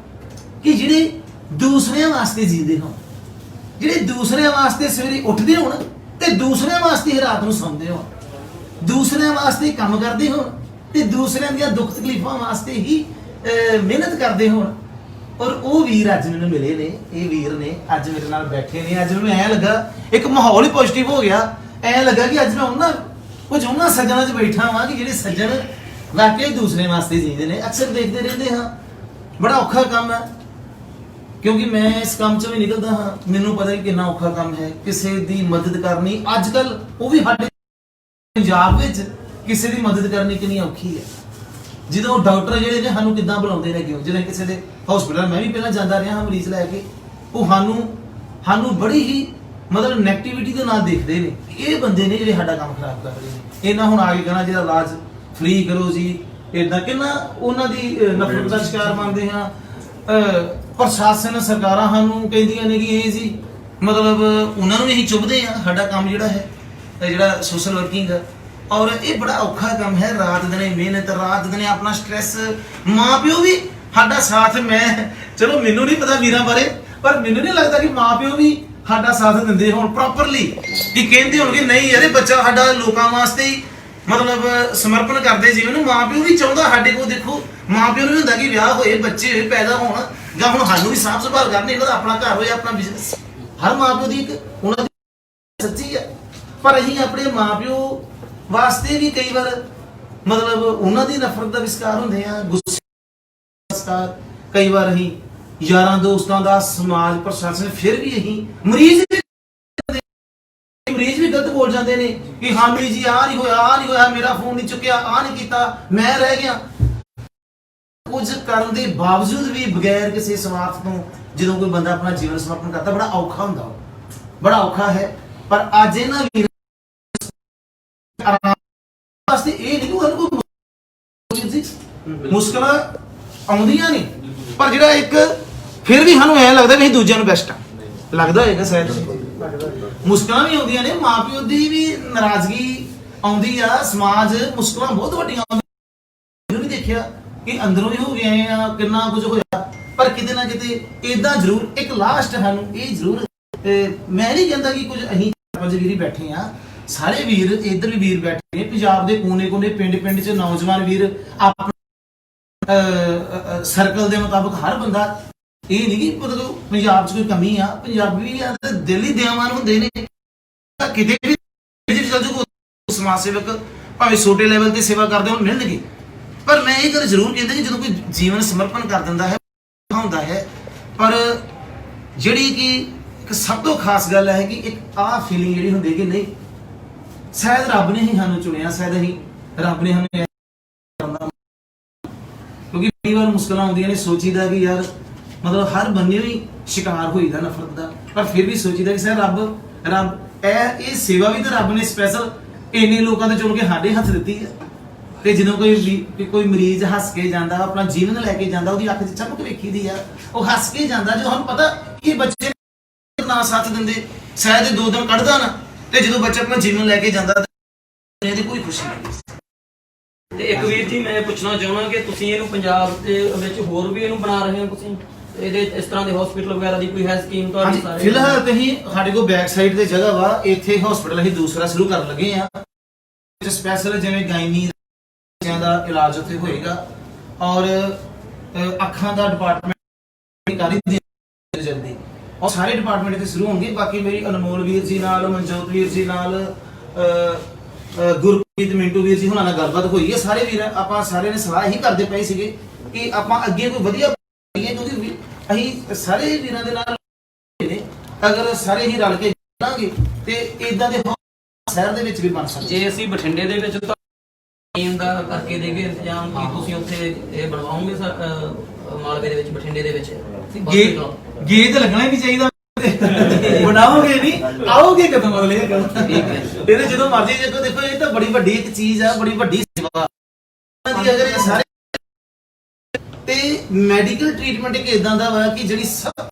ਕਿ ਜਿਹੜੇ ਦੂਸਰਿਆਂ ਵਾਸਤੇ ਜੀਂਦੇ ਹੋਣ, ਜਿਹੜੇ ਦੂਸਰਿਆਂ ਵਾਸਤੇ ਸਵੇਰੇ ਉੱਠਦੇ ਹੋਣ ਤੇ ਦੂਸਰਿਆਂ ਵਾਸਤੇ ਹੀ ਰਾਤ ਨੂੰ ਸੌਂਦੇ ਹੋਣ, ਦੂਸਰਿਆਂ ਵਾਸਤੇ ਕੰਮ ਕਰਦੇ ਹੋਣ ਤੇ ਦੂਸਰਿਆਂ ਦੀਆਂ ਦੁੱਖ ਤਕਲੀਫਾਂ ਵਾਸਤੇ ਹੀ ਮਿਹਨਤ ਕਰਦੇ ਹੋਣ। ਔਰ ਉਹ ਵੀਰ ਅੱਜ ਮੈਨੂੰ ਮਿਲੇ ਨੇ, ਇਹ ਵੀਰ ਨੇ ਅੱਜ ਮੇਰੇ ਨਾਲ ਬੈਠੇ ਨੇ। ਅੱਜ ਮੈਨੂੰ ਐਂ ਲੱਗਾ ਇੱਕ ਮਾਹੌਲ ਹੀ ਪੋਜ਼ਿਟਿਵ ਹੋ ਗਿਆ, ਐਂ ਲੱਗਾ ਕਿ ਅੱਜ ਮੈਂ ਉਹਨਾਂ ਸੱਜਣਾਂ 'ਚ ਬੈਠਾ ਹਾਂ ਕਿ ਜਿਹੜੇ ਸੱਜਣ ਵਾਕਈ ਦੂਸਰੇ ਵਾਸਤੇ ਜੀਂਦੇ ਨੇ। ਅਕਸਰ ਦੇਖਦੇ ਰਹਿੰਦੇ ਹਾਂ, ਬੜਾ ਔਖਾ ਕੰਮ ਹੈ, ਕਿਉਂਕਿ ਮੈਂ ਇਸ ਕੰਮ 'ਚੋਂ ਵੀ ਨਿਕਲਦਾ ਹਾਂ, ਮੈਨੂੰ ਪਤਾ ਕਿ ਕਿੰਨਾ ਔਖਾ ਕੰਮ ਹੈ ਕਿਸੇ ਦੀ ਮਦਦ ਕਰਨੀ। ਅੱਜ ਕੱਲ ਉਹ ਵੀ ਸਾਡੇ ਪੰਜਾਬ ਵਿੱਚ ਕਿਸੇ ਦੀ ਮਦਦ ਕਰਨੀ ਕਿੰਨੀ ਔਖੀ ਹੈ। ਜਦੋਂ ਡਾਕਟਰ ਜਿਹੜੇ ਨੇ ਸਾਨੂੰ ਕਿੱਦਾਂ ਬੁਲਾਉਂਦੇ ਨੇ, ਕਿਉਂ ਜਦੋਂ ਕਿਸੇ ਦੇ ਹਸਪੀਟਲ ਮੈਂ ਵੀ ਪਹਿਲਾਂ ਜਾਂਦਾ ਰਿਹਾ ਹਾਂ ਮਰੀਜ਼ ਲੈ ਕੇ, ਉਹ ਸਾਨੂੰ ਬੜੀ ਹੀ ਮਤਲਬ ਨੈਗੇਟਿਵਿਟੀ ਦੇ ਨਾਲ ਦੇਖਦੇ ਨੇ। ਇਹ ਬੰਦੇ ਨੇ ਜਿਹੜੇ ਸਾਡਾ ਕੰਮ ਖਰਾਬ ਕਰ ਰਹੇ ਨੇ। ਇਹਨਾਂ ਹੁਣ ਆ ਕੇ ਕਹਿਣਾ ਜਿਹਦਾ ਇਲਾਜ ਫ੍ਰੀ ਕਰੋ ਜੀ, ਇਦਾਂ ਕਿੰਨਾ ਉਹਨਾਂ ਦੀ ਨਫ਼ਰਤ ਦਾ ਸ਼ਿਕਾਰ ਬਣਦੇ ਹਾਂ। ਪ੍ਰਸ਼ਾਸਨ ਸਰਕਾਰਾਂ ਸਾਨੂੰ ਕਹਿੰਦੀਆਂ ਨੇ ਕਿ ਇਹ ਜੀ ਮਤਲਬ ਉਹਨਾਂ ਨੂੰ ਵੀ ਅਸੀਂ ਚੁੱਭਦੇ ਆ ਸਾਡਾ ਕੰਮ ਜਿਹੜਾ ਹੈ, ਜਿਹੜਾ ਸੋਸ਼ਲ ਵਰਕਿੰਗ ਹੈ। ਔਰ ਇਹ ਬੜਾ ਔਖਾ ਕੰਮ ਹੈ, ਰਾਤ ਦਿਨੇ ਮਿਹਨਤ, ਰਾਤ ਦਿਨੇ ਆਪਣਾ ਸਟ੍ਰੈਸ। ਮਾਂ ਪਿਓ ਵੀ ਸਾਡਾ ਸਾਥ, ਮੈਂ ਚਲੋ ਮੈਨੂੰ ਨਹੀਂ ਪਤਾ ਵੀਰਾਂ ਬਾਰੇ, ਪਰ ਮੈਨੂੰ ਨਹੀਂ ਲੱਗਦਾ ਕਿ ਮਾਂ ਪਿਓ ਵੀ ਸਾਡਾ ਸਾਥ ਦਿੰਦੇ ਹੋਣ ਪ੍ਰੋਪਰਲੀ, ਕਿ ਕਹਿੰਦੇ ਹੋਣਗੇ ਨਹੀਂ ਯਾਰ ਇਹ ਬੱਚਾ ਸਾਡਾ ਲੋਕਾਂ ਵਾਸਤੇ ਹੀ ਮਤਲਬ ਸਮਰਪਣ ਕਰਦੇ ਜੀਵਨ ਨੂੰ। ਮਾਂ ਪਿਓ ਵੀ ਚਾਹੁੰਦਾ ਸਾਡੇ ਕੋਲ, ਦੇਖੋ ਮਾਂ ਪਿਓ ਨੂੰ ਹੁੰਦਾ ਕਿ ਵਿਆਹ ਹੋਏ, ਬੱਚੇ ਹੋਏ, ਪੈਦਾ ਹੋਣ, ਜਾਂ ਹੁਣ ਸਾਨੂੰ ਵੀ ਸਾਂਭ ਸੰਭਾਲ ਕਰਨੀ, ਇਹਨਾਂ ਦਾ ਆਪਣਾ ਘਰ ਹੋਏ, ਆਪਣਾ ਬਿਜ਼ਨਸ। ਹਰ ਮਾਂ ਪਿਓ ਦੀ ਇੱਕ ਉਹਨਾਂ ਦੀ ਸੱਚੀ ਹੈ, ਪਰ ਅਸੀਂ ਆਪਣੇ ਮਾਂ ਪਿਓ ਵਾਸਤੇ ਵੀ ਕਈ ਵਾਰ ਮਤਲਬ ਉਹਨਾਂ ਦੀ ਨਫ਼ਰਤ ਦਾ ਵਿਸ਼ਕਾਰ ਹੁੰਦੇ ਆ, ਗੁੱਸੇ ਦਾ ਵਿਸ਼ਕਾਰ। ਕਈ ਵਾਰ ਅਸੀਂ ਯਾਰਾਂ ਦੋਸਤਾਂ ਦਾ, ਸਮਾਜ, ਪ੍ਰਸ਼ਾਸਨ, ਫਿਰ ਵੀ ਅਸੀਂ ਮਰੀਜ਼ ਵੀ ਗਲਤ ਬੋਲ ਜਾਂਦੇ ਨੇ ਕਿ ਹਾਂ ਮਰੀਜ਼ ਜੀ ਆਹ ਨਹੀਂ ਹੋਇਆ, ਮੇਰਾ ਫੋਨ ਨਹੀਂ ਚੁੱਕਿਆ, ਆਹ ਨਹੀਂ ਕੀਤਾ, ਮੈਂ ਰਹਿ ਗਿਆ। ਕੁਝ ਕਰਨ ਦੇ ਬਾਵਜੂਦ ਵੀ ਬਗੈਰ ਕਿਸੇ ਸਵਾਰਥ ਤੋਂ ਜਦੋਂ ਕੋਈ ਬੰਦਾ ਆਪਣਾ ਜੀਵਨ ਸਮਰਪਣ ਕਰਦਾ, ਬੜਾ ਔਖਾ ਹੁੰਦਾ, ਬੜਾ ਔਖਾ ਹੈ। ਪਰ ਅੱਜ ਇਹਨਾਂ ਵੀ ਮੁਸ਼ਕਲਾਂ ਆਉਂਦੀਆਂ ਨੇ, ਪਰ ਜਿਹੜਾ ਇੱਕ ਫਿਰ ਵੀ ਸਾਨੂੰ ਐ ਲੱਗਦਾ ਵੀ ਅਸੀਂ ਦੂਜਿਆਂ ਨੂੰ ਬੈਸਟ ਆ, ਲੱਗਦਾ ਹੋਏਗਾ ਸ਼ਾਇਦ। ਮੁਸ਼ਕਲਾਂ ਵੀ ਆਉਂਦੀਆਂ ਨੇ, ਮਾਪਿਓ ਦੀ ਵੀ ਨਾਰਾਜ਼ਗੀ ਆਉਂਦੀ ਆ, ਸਮਾਜ ਮੁਸ਼ਕਲਾਂ ਬਹੁਤ ਵੱਡੀਆਂ ਆਉਂਦੀਆਂ, ਨਹੀਂ ਦੇਖਿਆ ਕਿ ਅੰਦਰੋਂ ਹੀ ਹੋ ਗਏ ਆ, ਕਿੰਨਾ ਕੁਝ ਹੋਇਆ, ਪਰ ਕਿਤੇ ਨਾ ਕਿਤੇ ਇਦਾਂ ਜ਼ਰੂਰ ਇੱਕ ਲਾਸਟ ਸਾਨੂੰ ਇਹ ਜ਼ਰੂਰ, ਮੈਂ ਨਹੀਂ ਕਹਿੰਦਾ ਕਿ ਕੁਝ ਅਸੀਂ ਪੰਜ ਵੀਰ ਬੈਠੇ ਆ, ਸਾਰੇ ਵੀਰ ਇੱਧਰ ਵੀ ਵੀਰ ਬੈਠੇ ਨੇ, ਪੰਜਾਬ ਦੇ ਕੋਨੇ-ਕੋਨੇ ਪਿੰਡ-ਪਿੰਡ 'ਚ ਨੌਜਵਾਨ ਵੀਰ ਆਪਣੇ ਸਰਕਲ ਦੇ ਮੁਤਾਬਕ ਹਰ ਬੰਦਾ, ਇਹ ਨਹੀਂ ਕਿ ਮਤਲਬ ਪੰਜਾਬ 'ਚ ਕੋਈ ਕਮੀ ਆ, ਪੰਜਾਬੀ ਆ ਤੇ ਦਿਲ ਹੀ ਦਿਆਵਾਨ ਹੁੰਦੇ ਨੇ, ਕਿਤੇ ਵੀ ਚੱਲ ਜਾਓ ਸਮਾਜ ਸੇਵਕ ਭਾਵੇਂ ਛੋਟੇ ਲੈਵਲ ਤੇ ਸੇਵਾ ਕਰਦੇ ਹੋਣ ਮਿਲਣਗੇ, ਪਰ ਮੈਂ ਇਹ ਗੱਲ ਜ਼ਰੂਰ ਕਹਿੰਦਾ ਕਿ ਜਦੋਂ ਕੋਈ ਜੀਵਨ ਸਮਰਪਣ ਕਰ ਦਿੰਦਾ ਹੈ ਹੁੰਦਾ ਹੈ, ਪਰ ਜਿਹੜੀ ਕਿ ਇੱਕ ਸਭ ਤੋਂ ਖਾਸ ਗੱਲ ਹੈ ਕਿ ਇੱਕ ਆਹ ਫੀਲਿੰਗ ਜਿਹੜੀ ਹੁੰਦੀ ਹੈ ਕਿ ਨਹੀਂ ਸ਼ਾਇਦ ਰੱਬ ਨੇ ਹੀ ਸਾਨੂੰ ਚੁਣਿਆ, ਸ਼ਾਇਦ ਹੀ ਰੱਬ ਨੇ ਸਾਨੂੰ ਕਿਉਂਕਿ ਕਈ ਵਾਰ ਮੁਸ਼ਕਲਾਂ ਆਉਂਦੀਆਂ ਨੇ, ਸੋਚੀਦਾ ਕਿ ਯਾਰ ਮਤਲਬ ਹਰ ਬੰਦੇ ਹੀ ਸ਼ਿਕਾਰ ਹੋਈਦਾ ਨਫ਼ਰਤ ਦਾ, ਪਰ ਫਿਰ ਵੀ ਸੋਚੀਦਾ ਕਿ ਸ਼ਾਇਦ ਰੱਬ ਇਹ ਸੇਵਾ ਵੀ ਤਾਂ ਰੱਬ ਨੇ ਸਪੈਸ਼ਲ ਇੰਨੇ ਲੋਕਾਂ ਦੇ ਚੁਣ ਕੇ ਸਾਡੇ ਹੱਥ ਦਿੱਤੀ ਹੈ। ਤੇ ਜਦੋਂ ਕੋਈ ਮਰੀਜ਼ ਹੱਸ ਕੇ ਜਾਂਦਾ, ਆਪਣਾ ਜੀਵਨ ਲੈ ਕੇ ਜਾਂਦਾ, ਉਹਦੀ ਅੱਖ 'ਚ ਚਮਕ ਵੇਖੀਦੀ ਆ, ਉਹ ਹੱਸ ਕੇ ਜਾਂਦਾ, ਜੋ ਸਾਨੂੰ ਪਤਾ ਕਿ ਬੱਚੇ ਨਾ ਸਾਥ ਦਿੰਦੇ ਸ਼ਾਇਦ ਇਹ 2 ਦਿਨ ਕੱਢਦਾ ਨਾ, ਤੇ ਜਦੋਂ ਬੱਚਾ ਆਪਣਾ ਜੀਵਨ ਲੈ ਕੇ ਜਾਂਦਾ ਇਹਦੀ ਕੋਈ ਖੁਸ਼ੀ ਨਹੀਂ। ਤੇ ਇੱਕ ਵੀਰ ਜੀ ਮੈਂ ਪੁੱਛਣਾ ਚਾਹੁੰਦਾ ਕਿ ਤੁਸੀਂ ਇਹਨੂੰ ਪੰਜਾਬ ਦੇ ਵਿੱਚ ਹੋਰ ਵੀ ਇਹਨੂੰ ਬਣਾ ਰਹੇ ਹੋ, ਤੁਸੀਂ ਇਹਦੇ ਇਸ ਤਰ੍ਹਾਂ ਦੇ ਹਸਪੀਟਲ ਵਗੈਰਾ ਦੀ ਕੋਈ ਹੈ ਸਕੀਮ ਤੁਹਾਡੀ? ਸਾਰੇ ਫਿਲਹਾਲ ਤੇ ਹੀ ਸਾਡੇ ਕੋਲ ਬੈਕ ਸਾਈਡ ਤੇ ਜਗ੍ਹਾ ਵਾ, ਇੱਥੇ ਹਸਪੀਟਲ ਅਸੀਂ ਦੂਸਰਾ ਸ਼ੁਰੂ ਕਰਨ ਲੱਗੇ ਆ, ਸਪੈਸ਼ਲ ਜਿਵੇਂ ਗਾਇਨੀ ਦਾ ਇਲਾਜ ਉੱਥੇ ਹੋਏਗਾ, ਔਰ ਅੱਖਾਂ ਦਾ ਡਿਪਾਰਟਮੈਂਟ ਕਾਰੀ ਜਲਦੀ, ਔਰ ਸਾਰੇ ਡਿਪਾਰਟਮੈਂਟ ਤੇ ਸ਼ੁਰੂ ਹੋਣਗੇ। ਬਾਕੀ ਮੇਰੀ ਅਨਮੋਲ ਵੀਰ ਜੀ ਨਾਲ, ਮਨਜੋਤ ਵੀਰ ਜੀ ਨਾਲ, ਗੁਰਪ੍ਰੀਤ ਮਿੰਟੂ ਵੀਰ ਜੀ ਹੁਣਾਂ ਨਾਲ ਗੱਲਬਾਤ ਹੋਈ ਹੈ, ਸਾਰੇ ਵੀਰ ਆਪਾਂ ਸਾਰਿਆਂ ਨੇ ਸਲਾਹ ਇਹੀ ਕਰਦੇ ਪਏ ਸੀਗੇ ਕਿ ਆਪਾਂ ਅੱਗੇ ਕੋਈ ਵਧੀਆ ਕਰੀਏ, ਕਿਉਂਕਿ ਅਸੀਂ ਸਾਰੇ ਵੀਰਾਂ ਦੇ ਨਾਲ ਨੇ, ਅਗਰ ਸਾਰੇ ਹੀ ਰਲ ਕੇ ਚੱਲਾਂਗੇ ਤੇ ਇਦਾਂ ਦੇ ਸ਼ਹਿਰ ਦੇ ਵਿੱਚ ਵੀ ਬਣ ਸਕਦੇ। ਜੇ ਅਸੀਂ ਬਠਿੰਡੇ ਦੇ ਵਿੱਚ ਟੀਮ ਦਾ ਕਰਕੇ ਦੇਗੇ ਇੰਤਜ਼ਾਮ, ਕੀ ਤੁਸੀਂ ਉੱਥੇ ਇਹ ਬਣਵਾਓਗੇ ਮਾਲਵੇ ਦੇ ਵਿੱਚ, ਬਠਿੰਡੇ ਦੇ ਵਿੱਚ ਗੇਟ ਲੱਗਣਾ ਹੀ ਨਹੀਂ ਚਾਹੀਦਾ, ਬਣਾਓਗੇ ਨਹੀਂ, ਆਓਗੇ ਕਦੋਂ ਅਗਲੇ ਇਹਦੇ ਜਦੋਂ ਮਰਜ਼ੀ ਦੇਖੋ ਇਹ ਤਾਂ ਬੜੀ ਵੱਡੀ ਇੱਕ ਚੀਜ਼ ਆ, ਬੜੀ ਵੱਡੀ ਸੇਵਾ ਅਗਰ ਇਹ ਸਾਰੇ ਤੇ ਮੈਡੀਕਲ ਟ੍ਰੀਟਮੈਂਟ ਇੱਕ ਇਦਾਂ ਦਾ ਵਾ ਕਿ ਜਿਹੜੀ ਸਭ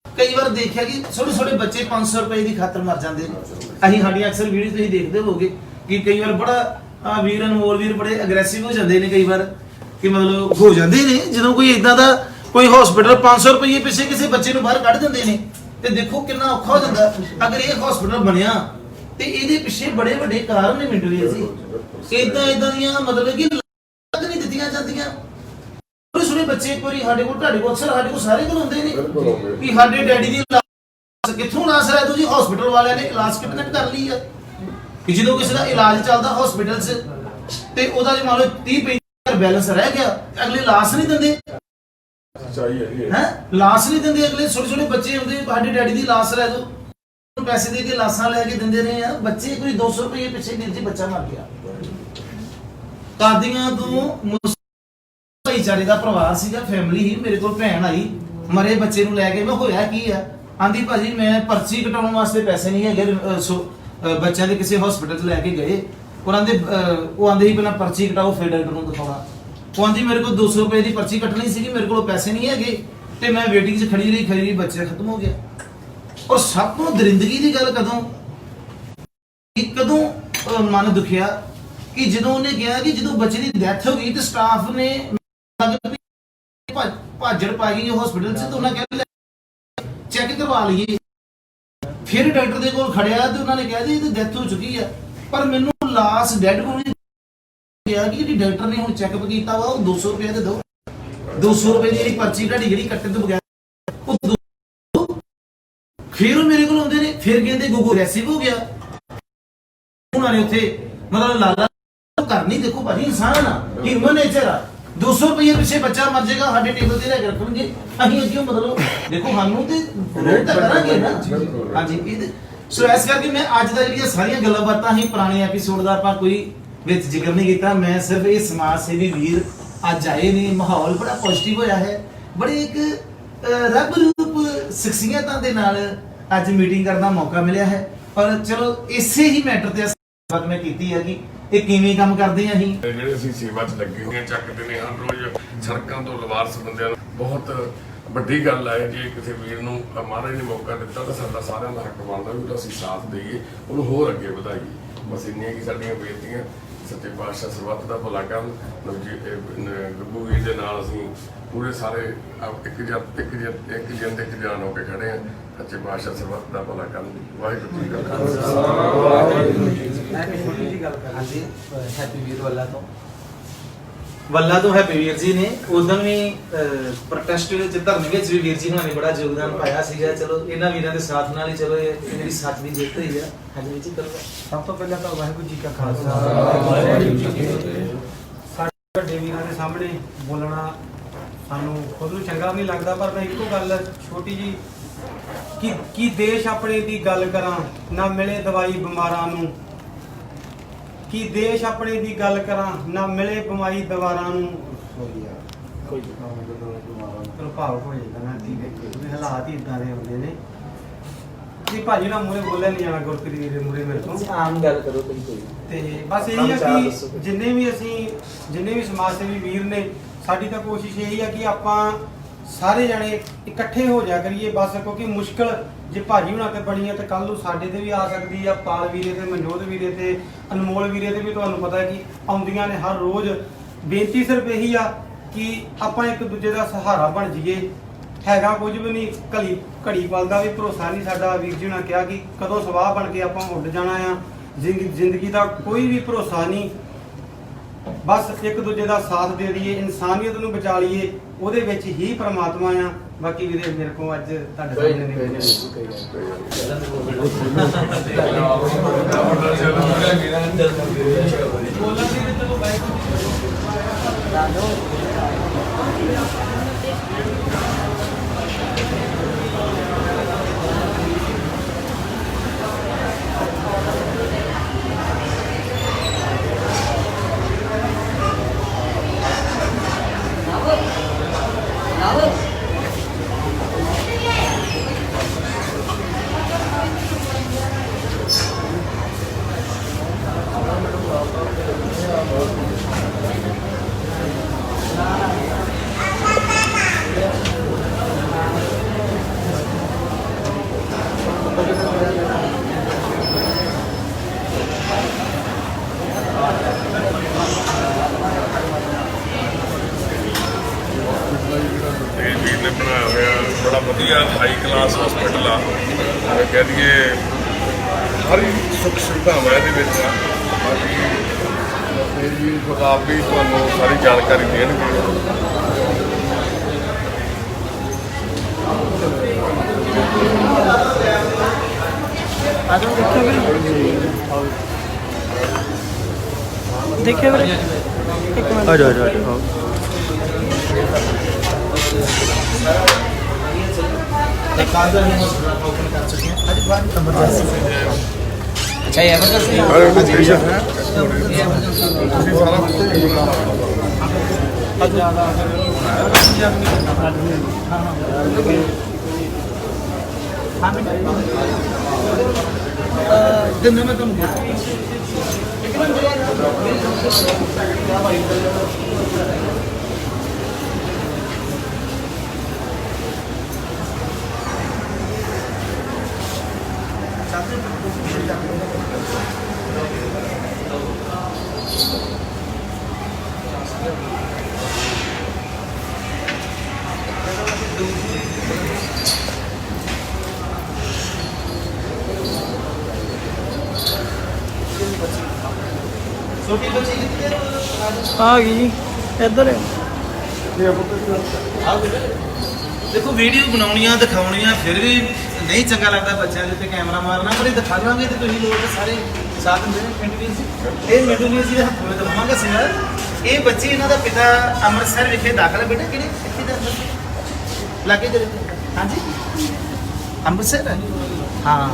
ਕਈ ਵਾਰ ਦੇਖਿਆ ਕਿ ਛੋਟੇ ਛੋਟੇ ਬੱਚੇ 500 ਰੁਪਏ ਦੀ ਖਾਤਰ ਮਰ ਜਾਂਦੇ ਨੇ। ਅਸੀਂ ਸਾਡੀਆਂ ਅਕਸਰ ਵੀਡੀਓ ਤੁਸੀਂ ਦੇਖਦੇ ਹੋਵੋਗੇ ਕਿ ਕਈ ਵਾਰ ਬੜਾ ਵੀਰ ਅਨਮੋਲ ਵੀਰ ਬੜੇ ਅਗਰੈਸਿਵ ਹੋ ਜਾਂਦੇ ਨੇ, ਕਈ ਵਾਰ ਕਿ ਮਤਲਬ ਹੋ ਜਾਂਦੇ ਨੇ ਜਦੋਂ ਕੋਈ ਇਦਾਂ ਦਾ ਕੋਈ ਹਸਪੀਟਲ 500 ਰੁਪਏ ਪਿੱਛੇ ਕਿਸੇ ਬੱਚੇ ਨੂੰ ਬਾਹਰ ਕੱਢ ਦਿੰਦੇ ਨੇ, ਤੇ ਦੇਖੋ ਕਿੰਨਾ ਔਖਾ ਹੋ ਜਾਂਦਾ। ਅਗਰ ਇਹ ਹਸਪੀਟਲ ਬਣਿਆ ਤੇ ਇਹਦੇ ਪਿੱਛੇ ਬੜੇ ਵੱਡੇ ਕਾਰਨ ਨੇ ਮਿੰਟੂ ਜੀ, ਅਸੀਂ ਇਦਾਂ ਦੀਆਂ ਮਤਲਬ ਕਿ ਨਹੀਂ ਦਿੱਤੀਆਂ ਜਾਂਦੀਆਂ। ਛੋਟੇ ਬੱਚੇ ਇੱਕ ਵਾਰੀ ਸਾਡੇ ਕੋਲ, ਤੁਹਾਡੇ ਕੋਲ, ਅਕਸਰ ਸਾਡੇ ਕੋਲ ਸਾਰੇ ਕੋਲ ਹੁੰਦੇ ਨੇ ਕਿ ਸਾਡੇ ਡੈਡੀ ਦੀ ਇਲਾਜ ਕਿੱਥੋਂ ਲਾਸ ਰਹਿ ਜੀ, ਹਸਪੀਟਲ ਵਾਲਿਆਂ ਨੇ ਇਲਾਜ ਕਿਟਨੈਟ ਕਰ ਲਈ ਆ ਕਿ ਜਦੋਂ ਕਿਸੇ ਦਾ ਇਲਾਜ ਚੱਲਦਾ ਹਸਪੀਟਲ 'ਚ ਤੇ ਉਹਦਾ ਜੇ ਮੰਨ ਲਓ 30-35 ਬੈਲੈਂਸ ਰਹਿ ਗਿਆ, ਅਗਲੇ ਲਾਸ ਨਹੀਂ ਦਿੰਦੇ, ਲਾਸ ਨਹੀਂ ਦਿੰਦੇ ਅਗਲੇ। ਛੋਟੇ ਛੋਟੇ ਬੱਚੇ ਹੁੰਦੇ, ਸਾਡੇ ਡੈਡੀ ਦੀ ਲਾਸ ਲੈ ਦੋ, ਪੈਸੇ ਦੇ ਕੇ ਲਾਸਾਂ ਲੈ ਕੇ ਦਿੰਦੇ ਰਹੇ ਆ ਬੱਚੇ। ਕੋਈ 200 ਰੁਪਏ ਪਿੱਛੇ ਵੀਰ ਜੀ ਬੱਚਾ ਮਰ ਗਿਆ। ਕਾਦੀਆਂ ਤੋਂ ਭਾਈਚਾਰੇ ਦਾ ਪਰਿਵਾਰ ਸੀਗਾ, ਫੈਮਿਲੀ ਹੀ, ਮੇਰੇ ਕੋਲ ਭੈਣ ਆਈ ਮਰੇ ਬੱਚੇ ਨੂੰ ਲੈ ਕੇ, ਮੈਂ ਹੋਇਆ ਕੀ ਆ, ਆਂਦੀ ਭਾਜੀ ਮੈਂ ਪਰਚੀ ਕਟਾਉਣ ਵਾਸਤੇ ਪੈਸੇ ਨਹੀਂ ਹੈਗੇ, ਬੱਚਿਆਂ ਦੇ ਕਿਸੇ ਹਸਪੀਟਲ 'ਚ ਲੈ ਕੇ ਗਏ, ਉਹ ਆਂਦੇ ਹੀ ਪਹਿਲਾਂ ਪਰਚੀ ਕਟਾਓ ਫਿਰ ਡਾਕਟਰ ਨੂੰ ਦਿਖਾਉਣਾ। ਉਹ ਆਂਦੀ ਮੇਰੇ ਕੋਲ 200 ਰੁਪਏ ਦੀ ਪਰਚੀ ਕੱਟਣੀ ਸੀਗੀ, ਮੇਰੇ ਕੋਲ ਪੈਸੇ ਨਹੀਂ ਹੈਗੇ, ਤੇ ਮੈਂ ਵੇਟਿੰਗ 'ਚ ਖੜੀ ਰਹੀ, ਬੱਚਾ ਖਤਮ ਹੋ ਗਿਆ। ਔਰ ਸਭ ਤੋਂ ਦਰਿੰਦਗੀ ਦੀ ਗੱਲ ਕਦੋਂ ਮਨ ਦੁਖਿਆ ਕਿ ਜਦੋਂ ਉਹਨੇ ਕਿਹਾ ਕਿ ਜਦੋਂ ਬੱਚੇ ਦੀ ਡੈਥ ਹੋ ਗਈ ਤੇ ਸਟਾਫ ਨੇ ਭਾਜੜ ਪਾ ਗਈ ਹਸਪੀਟਲ 'ਚ, ਤਾਂ ਉਹਨਾਂ ਕਹਿੰਦੇ ਚੈੱਕ ਕਰਵਾ ਲਈਏ। ਫਿਰ ਡਾਕਟਰ ਦੇ ਕੋਲ ਖੜਿਆ ਤੇ ਉਹਨਾਂ ਨੇ ਕਿਹਾ ਜੀ ਇਹਦੀ ਡੈਥ ਹੋ ਚੁੱਕੀ ਆ, ਪਰ ਮੈਨੂੰ ਲਾਸ ਡੈਡ ਕੋਲ ਕਿਹਾ ਕਿ ਜਿਹੜੀ ਡਾਕਟਰ ਨੇ ਹੁਣ ਚੈੱਕਅਪ ਕੀਤਾ ਵਾ ਉਹ 200 ਰੁਪਏ ਦੇ ਦਿਓ, 200 ਰੁਪਏ ਦੀ ਜਿਹੜੀ ਪਰਚੀ ਤੁਹਾਡੀ ਜਿਹੜੀ ਕੱਟਣ ਤੋਂ ਬਗੈਰ ਫਿਰ ਉਹ ਮੇਰੇ ਕੋਲ ਆਉਂਦੇ ਨੇ, ਫਿਰ ਕਹਿੰਦੇ ਗੂਗਲ ਰੈਸਿਵ ਹੋ ਗਿਆ। ਉਹਨਾਂ ਨੇ ਉੱਥੇ ਮਤਲਬ ਲਾਲਾ ਕਰਨੀ, ਦੇਖੋ ਭਾਜੀ ਇਨਸਾਨ ਆ, ਹਿਊਮਨ ਨੇਚਰ ਆ, 200 ਰੁਪਏ ਪਿੱਛੇ ਬੱਚਾ ਮਰ ਜਾਏਗਾ, ਸਾਡੇ ਟੇਬਲ ਤੇ ਲੈ ਕੇ ਰੱਖਣਗੇ, ਅਸੀਂ ਅੱਗੇ ਮਤਲਬ ਦੇਖੋ ਸਾਨੂੰ ਤੇ ਰੋਕ ਤਾਂ ਕਰਾਂਗੇ ਨਾ। ਹਾਂਜੀ, ਸੋ ਇਸ ਕਰਕੇ ਮੈਂ ਅੱਜ ਦਾ ਜਿਹੜੀਆਂ ਸਾਰੀਆਂ ਗੱਲਾਂ ਬਾਤਾਂ ਹੀ ਪੁਰਾਣੇ ਐਪੀਸੋਡ ਦਾ ਆਪਾਂ ਕੋਈ ਵਿੱਚ ਜ਼ਿਕਰ ਨਹੀਂ ਕੀਤਾ, ਮੈਂ ਸਿਰਫ ਇਹ ਸਮਾਜ ਸੇਵੀ ਵੀਰ ਅੱਜ ਆਏ ਨੇ, ਮਾਹੌਲ ਬੜਾ ਪੋਜ਼ਿਟਿਵ ਹੋਇਆ ਹੈ, ਬੜੇ ਇੱਕ ਰੱਬ ਰੂਪ ਸ਼ਖਸੀਅਤਾਂ ਦੇ ਨਾਲ ਅੱਜ ਮੀਟਿੰਗ ਕਰਨ ਦਾ ਮੌਕਾ ਮਿਲਿਆ ਹੈ। ਪਰ ਚਲੋ ਇਸੇ ਹੀ ਮੈਟਰ ਤੇ ਬਾਤ ਮੈਂ ਕੀਤੀ ਹੈ ਕਿ ਇਹ ਕਿਵੇਂ ਕੰਮ ਕਰਦੇ ਆ ਅਸੀਂ ਜਿਹੜੇ ਅਸੀਂ ਸੇਵਾ 'ਚ ਲੱਗੇ ਹੋਏ ਹਾਂ, ਚੱਕਦੇ ਨੇ ਹਰ ਰੋਜ਼ ਸੜਕਾਂ ਤੋਂ ਲਵਾਰਸ ਬੰਦਿਆਂ ਨੂੰ। ਬਹੁਤ ਵੱਡੀ ਗੱਲ ਹੈ ਜੇ ਕਿਸੇ ਵੀਰ ਨੂੰ ਮਹਾਰਾਜ ਨੇ ਮੌਕਾ ਦਿੱਤਾ ਤਾਂ ਸਾਡਾ ਸਾਰਿਆਂ ਦਾ ਹੱਕ ਬਣਦਾ ਵੀ ਅਸੀਂ ਸਾਥ ਦੇਈਏ, ਉਹਨੂੰ ਹੋਰ ਅੱਗੇ ਵਧਾਈਏ। ਬਸ ਇੰਨੀਆਂ ਕੀ ਸਾਡੀਆਂ ਬੇਨਤੀਆਂ। ਸੱਚੇ ਪਾਤਸ਼ਾਹ ਸਰਬੱਤ ਦਾ ਭਲਾ ਕਰਨ। ਗੱਗੂ ਵੀਰ ਦੇ ਨਾਲ ਅਸੀਂ ਪੂਰੇ ਸਾਰੇ ਇੱਕ ਜਾਨ ਹੋ ਕੇ ਖੜੇ ਹਾਂ। ਸੱਚੇ ਪਾਤਸ਼ਾਹ ਸਰਬੱਤ ਦਾ ਭਲਾ ਕਰਨ। ਵਾਹਿਗੁਰੂ ਜੀ ਕਾ ਖਾਲਸਾ ਵਾਹਿਗੁਰੂ ਜੀ ਕੀ ਮੈਂ ਇੱਕ ਛੋਟੀ ਜਿਹੀ ਗੱਲ ਕਰਾਂ ਜੀ। ਹੈਪੀ ਵੀਰ ਵੱਲਾ ਤੋਂ ਹੈਪੀ ਵੀਰ ਜੀ ਨੇ ਉਦੋਂ ਵੀ ਪ੍ਰੋਟੈਸਟ ਵਿੱਚ ਧਰਨੇ ਵਿੱਚ ਵੀ ਵੀਰ ਜੀ ਨੇ ਬੜਾ ਯੋਗਦਾਨ ਪਾਇਆ ਸੀਗਾ। ਚਲੋ ਇਹਨਾਂ ਵੀਰਾਂ ਦੇ ਸਾਥ ਨਾਲ ਹੀ ਚਲੋ ਇਹ ਜਿਹੜੀ ਸੱਚ ਦੀ ਜਿੱਤ ਹੋਈ ਹੈ। ਹਾਂਜੀ ਵੀਰ ਜੀ ਕਰੋ। ਸਭ ਤੋਂ ਪਹਿਲਾਂ ਤਾਂ ਵਾਹਿਗੁਰੂ ਜੀ ਕਾ ਖਾਲਸਾ ਵਾਹਿਗੁਰੂ ਜੀ ਕੀ ਫਤਿਹ। ਸਾਡੇ ਵੱਡੇ ਵੀਰਾਂ ਦੇ ਸਾਹਮਣੇ ਬੋਲਣਾ ਸਾਨੂੰ ਖੁਦ ਨੂੰ ਚੰਗਾ ਨਹੀਂ ਲੱਗਦਾ, ਪਰ ਮੈਂ ਇੱਕੋ ਗੱਲ ਛੋਟੀ ਜੀ ਕਿ ਦੇਸ਼ ਆਪਣੇ ਦੀ ਗੱਲ ਕਰਾਂ ਨਾ ਮਿਲੇ ਦਵਾਈ ਬਿਮਾਰਾਂ ਨੂੰ, ਕਿ ਦੇਸ਼ ਆਪਣੇ ਦੀ ਗੱਲ ਕਰਾਂ ਨਾ ਮਿਲੇ ਬਿਮਾਰੀ ਦਵਾਰਾਂ ਨੂੰ। ਪ੍ਰਭਾਵ ਹੋ ਜਾਂਦਾ ਨਾ ਕਿ ਹਾਲਾਤ ਹੀ ਇਦਾਂ ਦੇ ਹੁੰਦੇ ਨੇ ਕਿ ਭਾਜੀ ਨਾਲ ਮੂਹਰੇ ਬੋਲਿਆ ਨਹੀਂ ਜਾਣਾ ਗੁਰਪ੍ਰੀਤ ਦੇ ਮੂਹਰੇ ਮੇਰੇ ਤੋਂ। ਆਮ ਗੱਲ ਕਰੋ ਕੋਈ ਤੇ ਬਸ ਇਹੀ ਆ ਕਿ ਜਿੰਨੇ ਵੀ ਸਮਾਜ ਸੇਵੀ ਵੀਰ ਨੇ, ਸਾਡੀ ਤਾਂ ਕੋਸ਼ਿਸ਼ ਇਹੀ ਆ ਕਿ ਆਪਾਂ ਸਾਰੇ ਜਣੇ ਇਕੱਠੇ ਹੋ ਜਾ ਕਰੀਏ ਬਸ। ਕਿਉਂਕਿ ਮੁਸ਼ਕਲ ਜੇ ਭਾਜੀ ਹੁਣਾਂ ਤੇ ਬਣੀ ਹੈ ਤੇ ਕੱਲ ਨੂੰ ਸਾਡੇ ਤੇ ਵੀ ਆ ਸਕਦੀ ਆ। ਪਾਲ ਵੀਰੇ ਤੇ ਮਨਜੋਤ ਵੀਰੇ ਤੇ ਅਨਮੋਲ ਵੀਰੇ ਤੇ ਵੀ ਤੁਹਾਨੂੰ ਪਤਾ ਹੈ ਕਿ ਆਉਂਦੀਆਂ ਨੇ ਹਰ ਰੋਜ਼। ਬੇਨਤੀ ਸਿਰਫ ਇਹੀ ਆ ਕਿ ਆਪਾਂ ਇੱਕ ਦੂਜੇ ਦਾ ਸਹਾਰਾ ਬਣ ਜਾਈਏ। ਹੈਗਾ ਕੁਝ ਵੀ ਨਹੀਂ, ਘੜੀ ਪਲ ਦਾ ਵੀ ਭਰੋਸਾ ਨਹੀਂ। ਸਾਡਾ ਵੀਰ ਜੀ ਨੇ ਕਿਹਾ ਕਿ ਕਦੋਂ ਸਵਾਹ ਬਣ ਕੇ ਆਪਾਂ ਉੱਡ ਜਾਣਾ ਆ। ਜ਼ਿੰਦਗੀ ਦਾ ਕੋਈ ਵੀ ਭਰੋਸਾ ਨਹੀਂ। ਬਸ ਇੱਕ ਦੂਜੇ ਦਾ ਸਾਥ ਦੇ ਦਈਏ, ਇਨਸਾਨੀਅਤ ਨੂੰ ਬਚਾ ਲਈਏ, ਉਹਦੇ ਵਿੱਚ ਹੀ ਪ੍ਰਮਾਤਮਾ ਆ। ਬਾਕੀ ਵੀਰੇ ਮੇਰੇ ਕੋਲ ਅੱਜ ਤੁਹਾਡੇ ਸਾਹਮਣੇ ਨੇ ਵੀਰ ਨੇ ਬਣਾਇਆ ਹੋਇਆ ਬੜਾ ਵਧੀਆ ਹਾਈ ਕਲਾਸ ਹਸਪੀਟਲ ਆ। ਕਹਿ ਦਈਏ ਹਰ ਸੁੱਖ ਸੁਵਿਧਾਵਾਂ ਇਹਦੇ ਵਿੱਚ ਆ। ਬਾਕੀ ਜੀ ਖੁਦ ਆਪ ਵੀ ਤੁਹਾਨੂੰ ਸਾਰੀ ਜਾਣਕਾਰੀ ਦੇਣਗੇ। ਦੇਖਿਓ ਵੀਰੇ ਆ ਜਾ ਅੱਛਾ ਐਮਰਜੈਂਸੀ दिन में तुम ਆ ਗਈ ਜੀ ਇੱਧਰ देखो वीडियो बनाउणियां दिखाउणियां फिर भी नहीं चंगा लगता बच्चों के उत्ते कैमरा मारना पर दिखा देवांगे तो तुसीं लोग सारे साथ हुंदे ने पिंड वीर जी ये मिंटू वीर जी दे हत्थ में दवांगा सिर ये बच्चे इन्हां दा पिता अमृतसर विखे दाखल है बेटा किहड़े कित्थे दा लागे जरे हां जी अमृतसर हां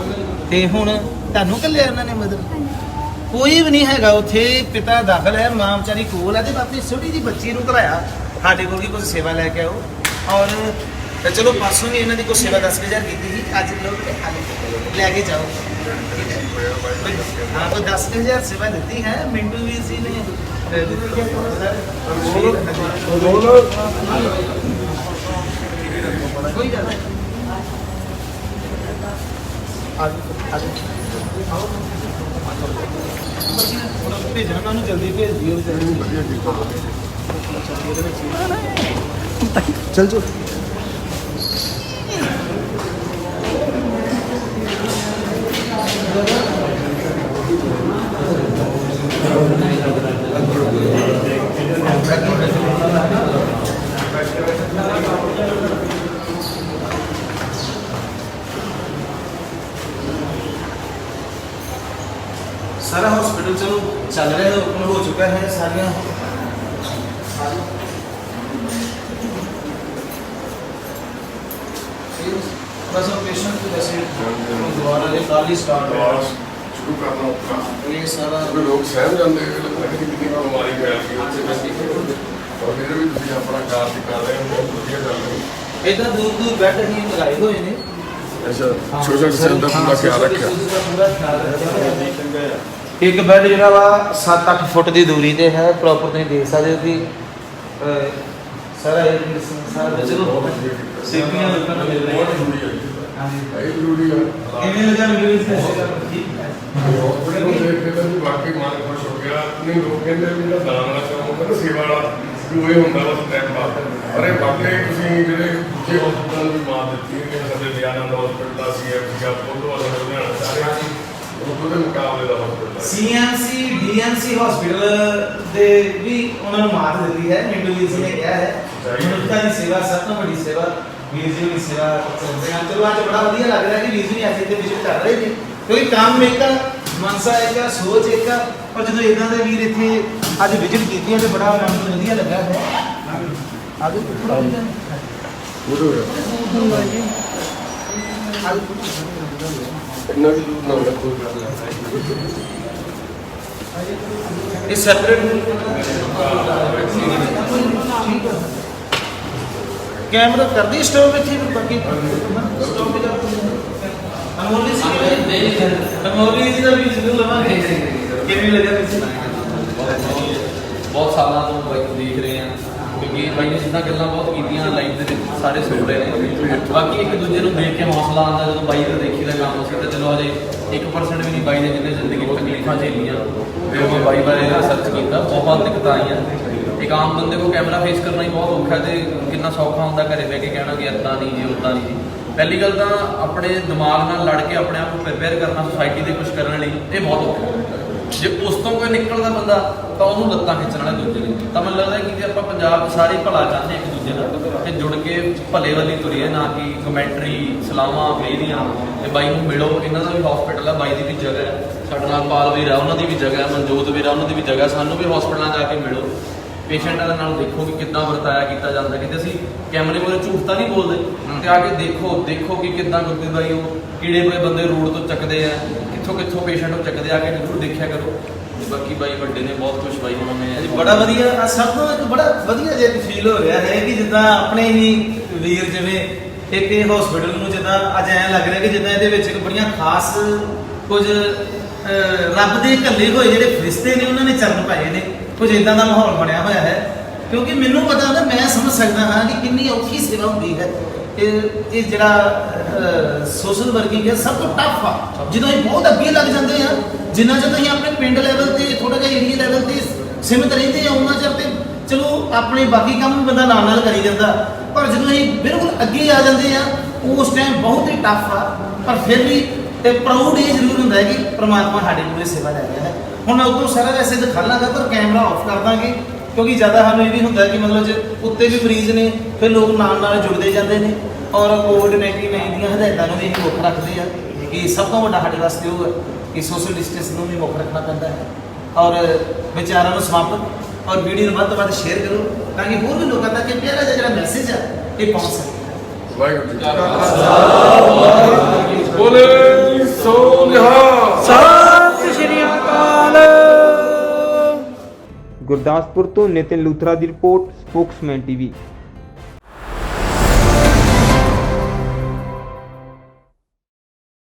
ते हुण तुहानूं घल्लिया उन्हां ने मदद कोई भी नहीं हैगा उत्थे पिता दाखल है मां विचारी कोल है ते अपनी छोटी जी बच्ची नूं घलाया साडे कोल की कुछ सेवा लैके आओ और ਤੇ ਚਲੋ ਪਰਸੋਂ ਵੀ ਇਹਨਾਂ ਦੀ ਕੋਈ ਸੇਵਾ 10,000 ਕੀਤੀ ਸੀ, ਅੱਜ ਲੋਕ ਲੈ ਕੇ ਜਾਓ। हाँ तो 10,000 सेवा देती है मिंटू भी इसी ने भेजना जल्दी भेज दियो चल चल सारा हॉस्पिटल चलो चल रहा है, ओपन हो चुका है सारियां। बस अब पेशेंट को जैसे दोबारा ये खाली स्टार्ट हो शुरू करना औखा, ये सारा क्योंकि लोग सहम जाते हैं लगता है कि कितनी बीमारी फैल गई और फिर भी तुम अपना कार्य कर रहे हो, बहुत बढ़िया चल रही है। इधर दूर दूर बैठ ही लगाए हुए ने। अच्छा, सोशल डिस्टेंस का पूरा ख्याल रखा। एक बेड ਜਿਹੜਾ ਵਾ 7-8 ਫੁੱਟ ਦੀ ਦੂਰੀ ਤੇ ਹੈ, ਪ੍ਰੋਪਰ ਤੁਸੀਂ ਦੇਖ ਸਕਦੇ ਹੋ ਕਿ ਸਾਰਾ ਇਹ ਸਾਰਾ ਚਲੋ ਸੇਫੀਆਂ ਲੋਕਾਂ ਨੂੰ ਮਿਲ ਰਹੀਆਂ ਨੇ। ਇਹ ਜ਼ਰੂਰੀ ਹੈ। ਕਿਵੇਂ ਲੱਗਾ ਵੀਡੀਓ ਇਸ ਤੇ? हॉस्पिटल को देख के तो वाकई मन खुश हो गया। नहीं लोग कहते भी ना दान वाला काम होता ना सेवा वाला भी वही होता बस टाइम पास। अरे वाकई ਤੁਸੀਂ ਜਿਹੜੇ ਦੂਜੇ ਹਸਪਤਾਲ ਦੀ ਮਾਂ ਦਿੱਤੀ ਹੈ ਕਿ ਸਾਡੇ ਵਿਆਨੰਦ ਹਸਪਤਾਲ ਦਾ ਸੀਐਮਸੀ ਦਾ ਫੋਟੋ ਵਾਲਾ ਲੁਧਿਆਣਾ ਸਾਰੇ ਉਹਦੇ ਮੁਕਾਬਲੇ ਦਾ ਹਸਪਤਾਲ ਹੈ। ਸੀਐਮਸੀ ਡੀਐਮਸੀ ਹਸਪੀਟਲ ਦੇ ਵੀ ਉਹਨਾਂ ਨੂੰ ਮਾਤ ਦਿੱਤੀ ਹੈ। ਮਿੰਟੂ ਜੀ ਨੇ ਕਿਹਾ ਹੈ ਮਨੁੱਖਤਾ ਦੀ ਸੇਵਾ ਸਭ ਤੋਂ ਵੱਡੀ ਸੇਵਾ, ਵੀਰ ਜੀ ਦੀ ਸੇਵਾ ਕਰਦੇ ਹਾਂ। ਚਲੋ ਅੱਜ ਬੜਾ ਵਧੀਆ ਲੱਗ ਰਿਹਾ ਕਿ ਵੀਰ ਜੀ ਅੱਜ ਇੱਥੇ ਵਿਜ਼ਿਟ ਕਰ ਰਹੇ ਨੇ, ਕਿਉਂਕਿ ਕੰਮ ਇੱਕ ਮਨਸਾ ਇੱਕ ਸੋਚ ਇੱਕ, ਪਰ ਜਦੋਂ ਇਦਾਂ ਦੇ ਵੀਰ ਇੱਥੇ ਅੱਜ ਵਿਜ਼ਿਟ ਕੀਤੀ ਹੈ ਤੇ ਬੜਾ ਮਨ ਨੂੰ ਵਧੀਆ ਲੱਗਾ ਹੈ। ਆਗੇ ਥੋੜਾ ਇੰਨਾ ਵੀ ਦੂਰ ਨਾ ਰੱਖੋ। ਇਹ ਸੈਪਰੇਟ कैमरा कर दी स्टोव में थी बाकी स्टोव पे अमोली जी का भी जरूर लवांगे कितनी लगा ਬਹੁਤ ਸਾਲਾਂ ਤੋਂ ਬਾਈ ਨੂੰ ਦੇਖ ਰਹੇ ਆ, ਕਿਉਂਕਿ ਬਾਈ ਨੇ ਜਿੱਦਾਂ ਗੱਲਾਂ ਬਹੁਤ ਕੀਤੀਆਂ ਲਾਈਫ ਦੇ ਵਿੱਚ ਸਾਰੇ ਸੁਣ ਰਹੇ ਨੇ। ਬਾਕੀ ਇੱਕ ਦੂਜੇ ਨੂੰ ਦੇਖ ਕੇ ਹੌਸਲਾ ਆਉਂਦਾ ਜਦੋਂ ਬਾਈ ਦਾ ਦੇਖੀ ਦਾ ਕੰਮ ਸੀ। ਤਾਂ ਚਲੋ ਹਜੇ 1% ਵੀ ਨਹੀਂ ਬਾਈ ਨੇ ਜਿਹਨੇ ਜ਼ਿੰਦਗੀ ਵਿੱਚ ਤਕਲੀਫਾਂ ਝੇਲੀਆਂ ਤੇ ਉਹ ਬਾਈ ਬਾਰੇ ਰਿਸਰਚ ਕੀਤਾ, ਬਹੁਤ ਦਿੱਕਤਾਂ ਆਈਆਂ। ਇੱਕ ਆਮ ਬੰਦੇ ਕੋਲ ਕੈਮਰਾ ਫੇਸ ਕਰਨਾ ਹੀ ਬਹੁਤ ਔਖਾ ਤੇ ਕਿੰਨਾ ਸੌਖਾ ਹੁੰਦਾ ਘਰੇ ਬਹਿ ਕੇ ਕਹਿਣਾ ਕਿ ਇੱਦਾਂ ਨਹੀਂ ਜੀ ਉੱਦਾਂ ਨਹੀਂ ਜੀ। ਪਹਿਲੀ ਗੱਲ ਤਾਂ ਆਪਣੇ ਦਿਮਾਗ ਨਾਲ ਲੜ ਕੇ ਆਪਣੇ ਆਪ ਨੂੰ ਪ੍ਰਿਪੇਅਰ ਕਰਨਾ ਸੋਸਾਇਟੀ ਦੇ ਕੁਝ ਕਰਨ ਲਈ ਇਹ ਬਹੁਤ ਔਖਾ। ਜੇ ਉਸ ਤੋਂ ਕੋਈ ਨਿਕਲਦਾ ਬੰਦਾ ਤਾਂ ਉਹਨੂੰ ਲੱਤਾਂ ਖਿੱਚਣ ਵਾਲੇ ਦੂਜੇ ਨੇ। ਤਾਂ ਮੈਨੂੰ ਲੱਗਦਾ ਕਿ ਜੇ ਆਪਾਂ ਪੰਜਾਬ 'ਚ ਸਾਰੇ ਭਲਾ ਚਾਹੁੰਦੇ ਇੱਕ ਦੂਜੇ ਨਾਲ ਤੇ ਜੁੜ ਕੇ ਭਲੇ ਵਾਲੀ ਤੁਰੀਏ, ਨਾ ਕਿ ਕਮੈਂਟਰੀ ਸਲਾਹਾਂ ਵੇਦੀਆਂ। ਤੇ ਬਾਈ ਨੂੰ ਮਿਲੋ, ਇਹਨਾਂ ਦਾ ਵੀ ਹਸਪੀਟਲ ਹੈ, ਬਾਈ ਦੀ ਵੀ ਜਗ੍ਹਾ ਹੈ, ਸਾਡੇ ਨਾਲ ਪਾਲ ਵੀਰ ਆ ਉਹਨਾਂ ਦੀ ਵੀ ਜਗ੍ਹਾ ਹੈ, ਮਨਜੋਤ ਵੀਰ ਆ ਉਹਨਾਂ ਦੀ ਵੀ ਜਗ੍ਹਾ। ਸਾਨੂੰ ਵੀ ਹਸਪੀਟਲਾਂ ਜਾ ਕੇ ਮਿਲੋ, ਪੇਸ਼ੈਂਟਾਂ ਦੇ ਨਾਲ ਦੇਖੋ ਕਿ ਕਿੱਦਾਂ ਵਰਤਾਇਆ ਕੀਤਾ ਜਾਂਦਾ। ਕਿਤੇ ਅਸੀਂ ਕੈਮਰੇ ਮੂਹਰੇ ਝੂਠ ਤਾਂ ਨਹੀਂ ਬੋਲਦੇ, ਤੇ ਆ ਕੇ ਦੇਖੋ ਕਿ ਕਿੱਦਾਂ ਗੁੱਦੇ ਬਾਈ ਉਹ ਕੀੜੇ ਪਏ ਬੰਦੇ ਰੋਡ ਤੋਂ ਚੱਕਦੇ ਆ, ਕਿੱਥੋਂ ਪੇਸ਼ੈਂਟ ਨੂੰ ਚੱਕਦੇ, ਆ ਕੇ ਜ਼ਰੂਰ ਦੇਖਿਆ ਕਰੋ। ਤੇ ਬਾਕੀ ਬਾਈ ਵੱਡੇ ਨੇ ਬਹੁਤ ਕੁਝ ਬਾਈ ਉਹਨਾਂ ਨੇ ਬੜਾ ਵਧੀਆ। ਸਭ ਤੋਂ ਇੱਕ ਬੜਾ ਵਧੀਆ ਜਿਹਾ ਫੀਲ ਹੋ ਰਿਹਾ ਹੈ ਕਿ ਜਿੱਦਾਂ ਆਪਣੇ ਹੀ ਵੀਰ ਜਿਵੇਂ ਇੱਕ ਇਹ ਹਸਪੀਟਲ ਨੂੰ ਜਿੱਦਾਂ ਅੱਜ ਐਂ ਲੱਗ ਰਿਹਾ ਕਿ ਜਿੱਦਾਂ ਇਹਦੇ ਵਿੱਚ ਇੱਕ ਬੜੀਆਂ ਖਾਸ ਕੁਝ ਰੱਬ ਦੇ ਘੱਲੇ ਹੋਏ ਜਿਹੜੇ ਫਰਿਸ਼ਤੇ ਨੇ ਉਹਨਾਂ ਨੇ ਚਰਨ ਪਾਏ ਨੇ। ਕੁਝ ਇਦਾਂ ਦਾ ਮਾਹੌਲ ਬਣਿਆ ਹੋਇਆ ਹੈ, ਕਿਉਂਕਿ ਮੈਨੂੰ ਪਤਾ ਹੁੰਦਾ, ਮੈਂ ਸਮਝ ਸਕਦਾ ਹਾਂ ਕਿ ਕਿੰਨੀ ਔਖੀ ਸੇਵਾ ਹੁੰਦੀ ਹੈ। ਇਹ ਜਿਹੜਾ ਸੋਸ਼ਲ ਵਰਕਿੰਗ ਹੈ ਸਭ ਤੋਂ ਟਫ ਆ। ਜਦੋਂ ਇਹ ਬਹੁਤ ਅੱਗੇ ਲੱਗ ਜਾਂਦੇ ਆ, ਜਿੰਨਾ ਚਿਰ ਤੁਸੀਂ ਆਪਣੇ ਪਿੰਡ ਲੈਵਲ ਤੇ ਥੋੜਾ ਜਿਹਾ ਏਰੀਆ ਲੈਵਲ ਤੇ ਸੀਮਿਤ ਰਹਿੰਦੇ ਆ ਉਹਨਾਂ ਚਿਰ ਤੇ ਚਲੋ ਆਪਣੇ ਬਾਕੀ ਕੰਮ ਵੀ ਬੰਦਾ ਨਾਲ ਕਰੀ ਜਾਂਦਾ, ਪਰ ਜਦੋਂ ਇਹ ਬਿਲਕੁਲ ਅੱਗੇ ਆ ਜਾਂਦੇ ਆ ਉਸ ਟਾਈਮ ਬਹੁਤ ਹੀ ਟਫ ਆ। ਪਰ ਫਿਰ ਵੀ ਤੇ ਪ੍ਰਾਊਡ ਇਹ ਜ਼ਰੂਰ ਹੁੰਦਾ ਹੈ ਕਿ ਪ੍ਰਮਾਤਮਾ ਸਾਡੇ ਕੋਲ ਸੇਵਾ ਲੈ ਰਿਹਾ ਹੈ। ਹੁਣ ਮੈਂ ਉਦੋਂ ਸਾਰਾ ਵੈਸੇ ਦਿਖਾ ਲਾਂਗਾ, ਪਰ ਕੈਮਰਾ ਆਫ ਕਰ ਦਾਂਗੇ, ਕਿਉਂਕਿ ਜ਼ਿਆਦਾ ਸਾਨੂੰ ਇਹ ਵੀ ਹੁੰਦਾ ਕਿ ਮਤਲਬ ਜੇ ਉੱਤੇ ਵੀ ਮਰੀਜ਼ ਨੇ ਫਿਰ ਲੋਕ ਨਾਲ ਜੁੜਦੇ ਜਾਂਦੇ ਨੇ। ਔਰ ਕੋਵਿਡ-19 ਦੀਆਂ ਹਦਾਇਤਾਂ ਨੂੰ ਵੀ ਇਹ ਮੁੱਖ ਰੱਖਦੇ ਆ ਕਿ ਸਭ ਤੋਂ ਵੱਡਾ ਸਾਡੇ ਵਾਸਤੇ ਉਹ ਹੈ ਕਿ ਸੋਸ਼ਲ ਡਿਸਟੈਂਸ ਨੂੰ ਵੀ ਮੁੱਖ ਰੱਖਣਾ ਪੈਂਦਾ ਹੈ। ਔਰ ਵਿਚਾਰਾਂ ਨੂੰ ਸਮਾਪਤ ਔਰ ਵੀਡੀਓ ਨੂੰ ਵੱਧ ਤੋਂ ਵੱਧ ਸ਼ੇਅਰ ਕਰੋ ਤਾਂ ਕਿ ਹੋਰ ਵੀ ਲੋਕਾਂ ਤੱਕ ਇਹ ਪਿਆਰਾ ਜਿਹਾ ਜਿਹੜਾ ਮੈਸੇਜ ਆ ਇਹ ਪਹੁੰਚ ਸਕੇ। ਵਾਹਿਗੁਰੂ ਜੀ ਕਾ ਖਾਲਸਾ, ਬੋਲੇ ਸੋ ਨਿਹਾਲ। ਸਤਿ ਸ਼੍ਰੀ ਅਕਾਲ। ਗੁਰਦਾਸਪੁਰ ਤੋਂ ਨਿਤਿਨ ਲੂਥਰਾ ਦੀ ਰਿਪੋਰਟ, ਸਪੋਕਸਮੈਨ ਟੀਵੀ।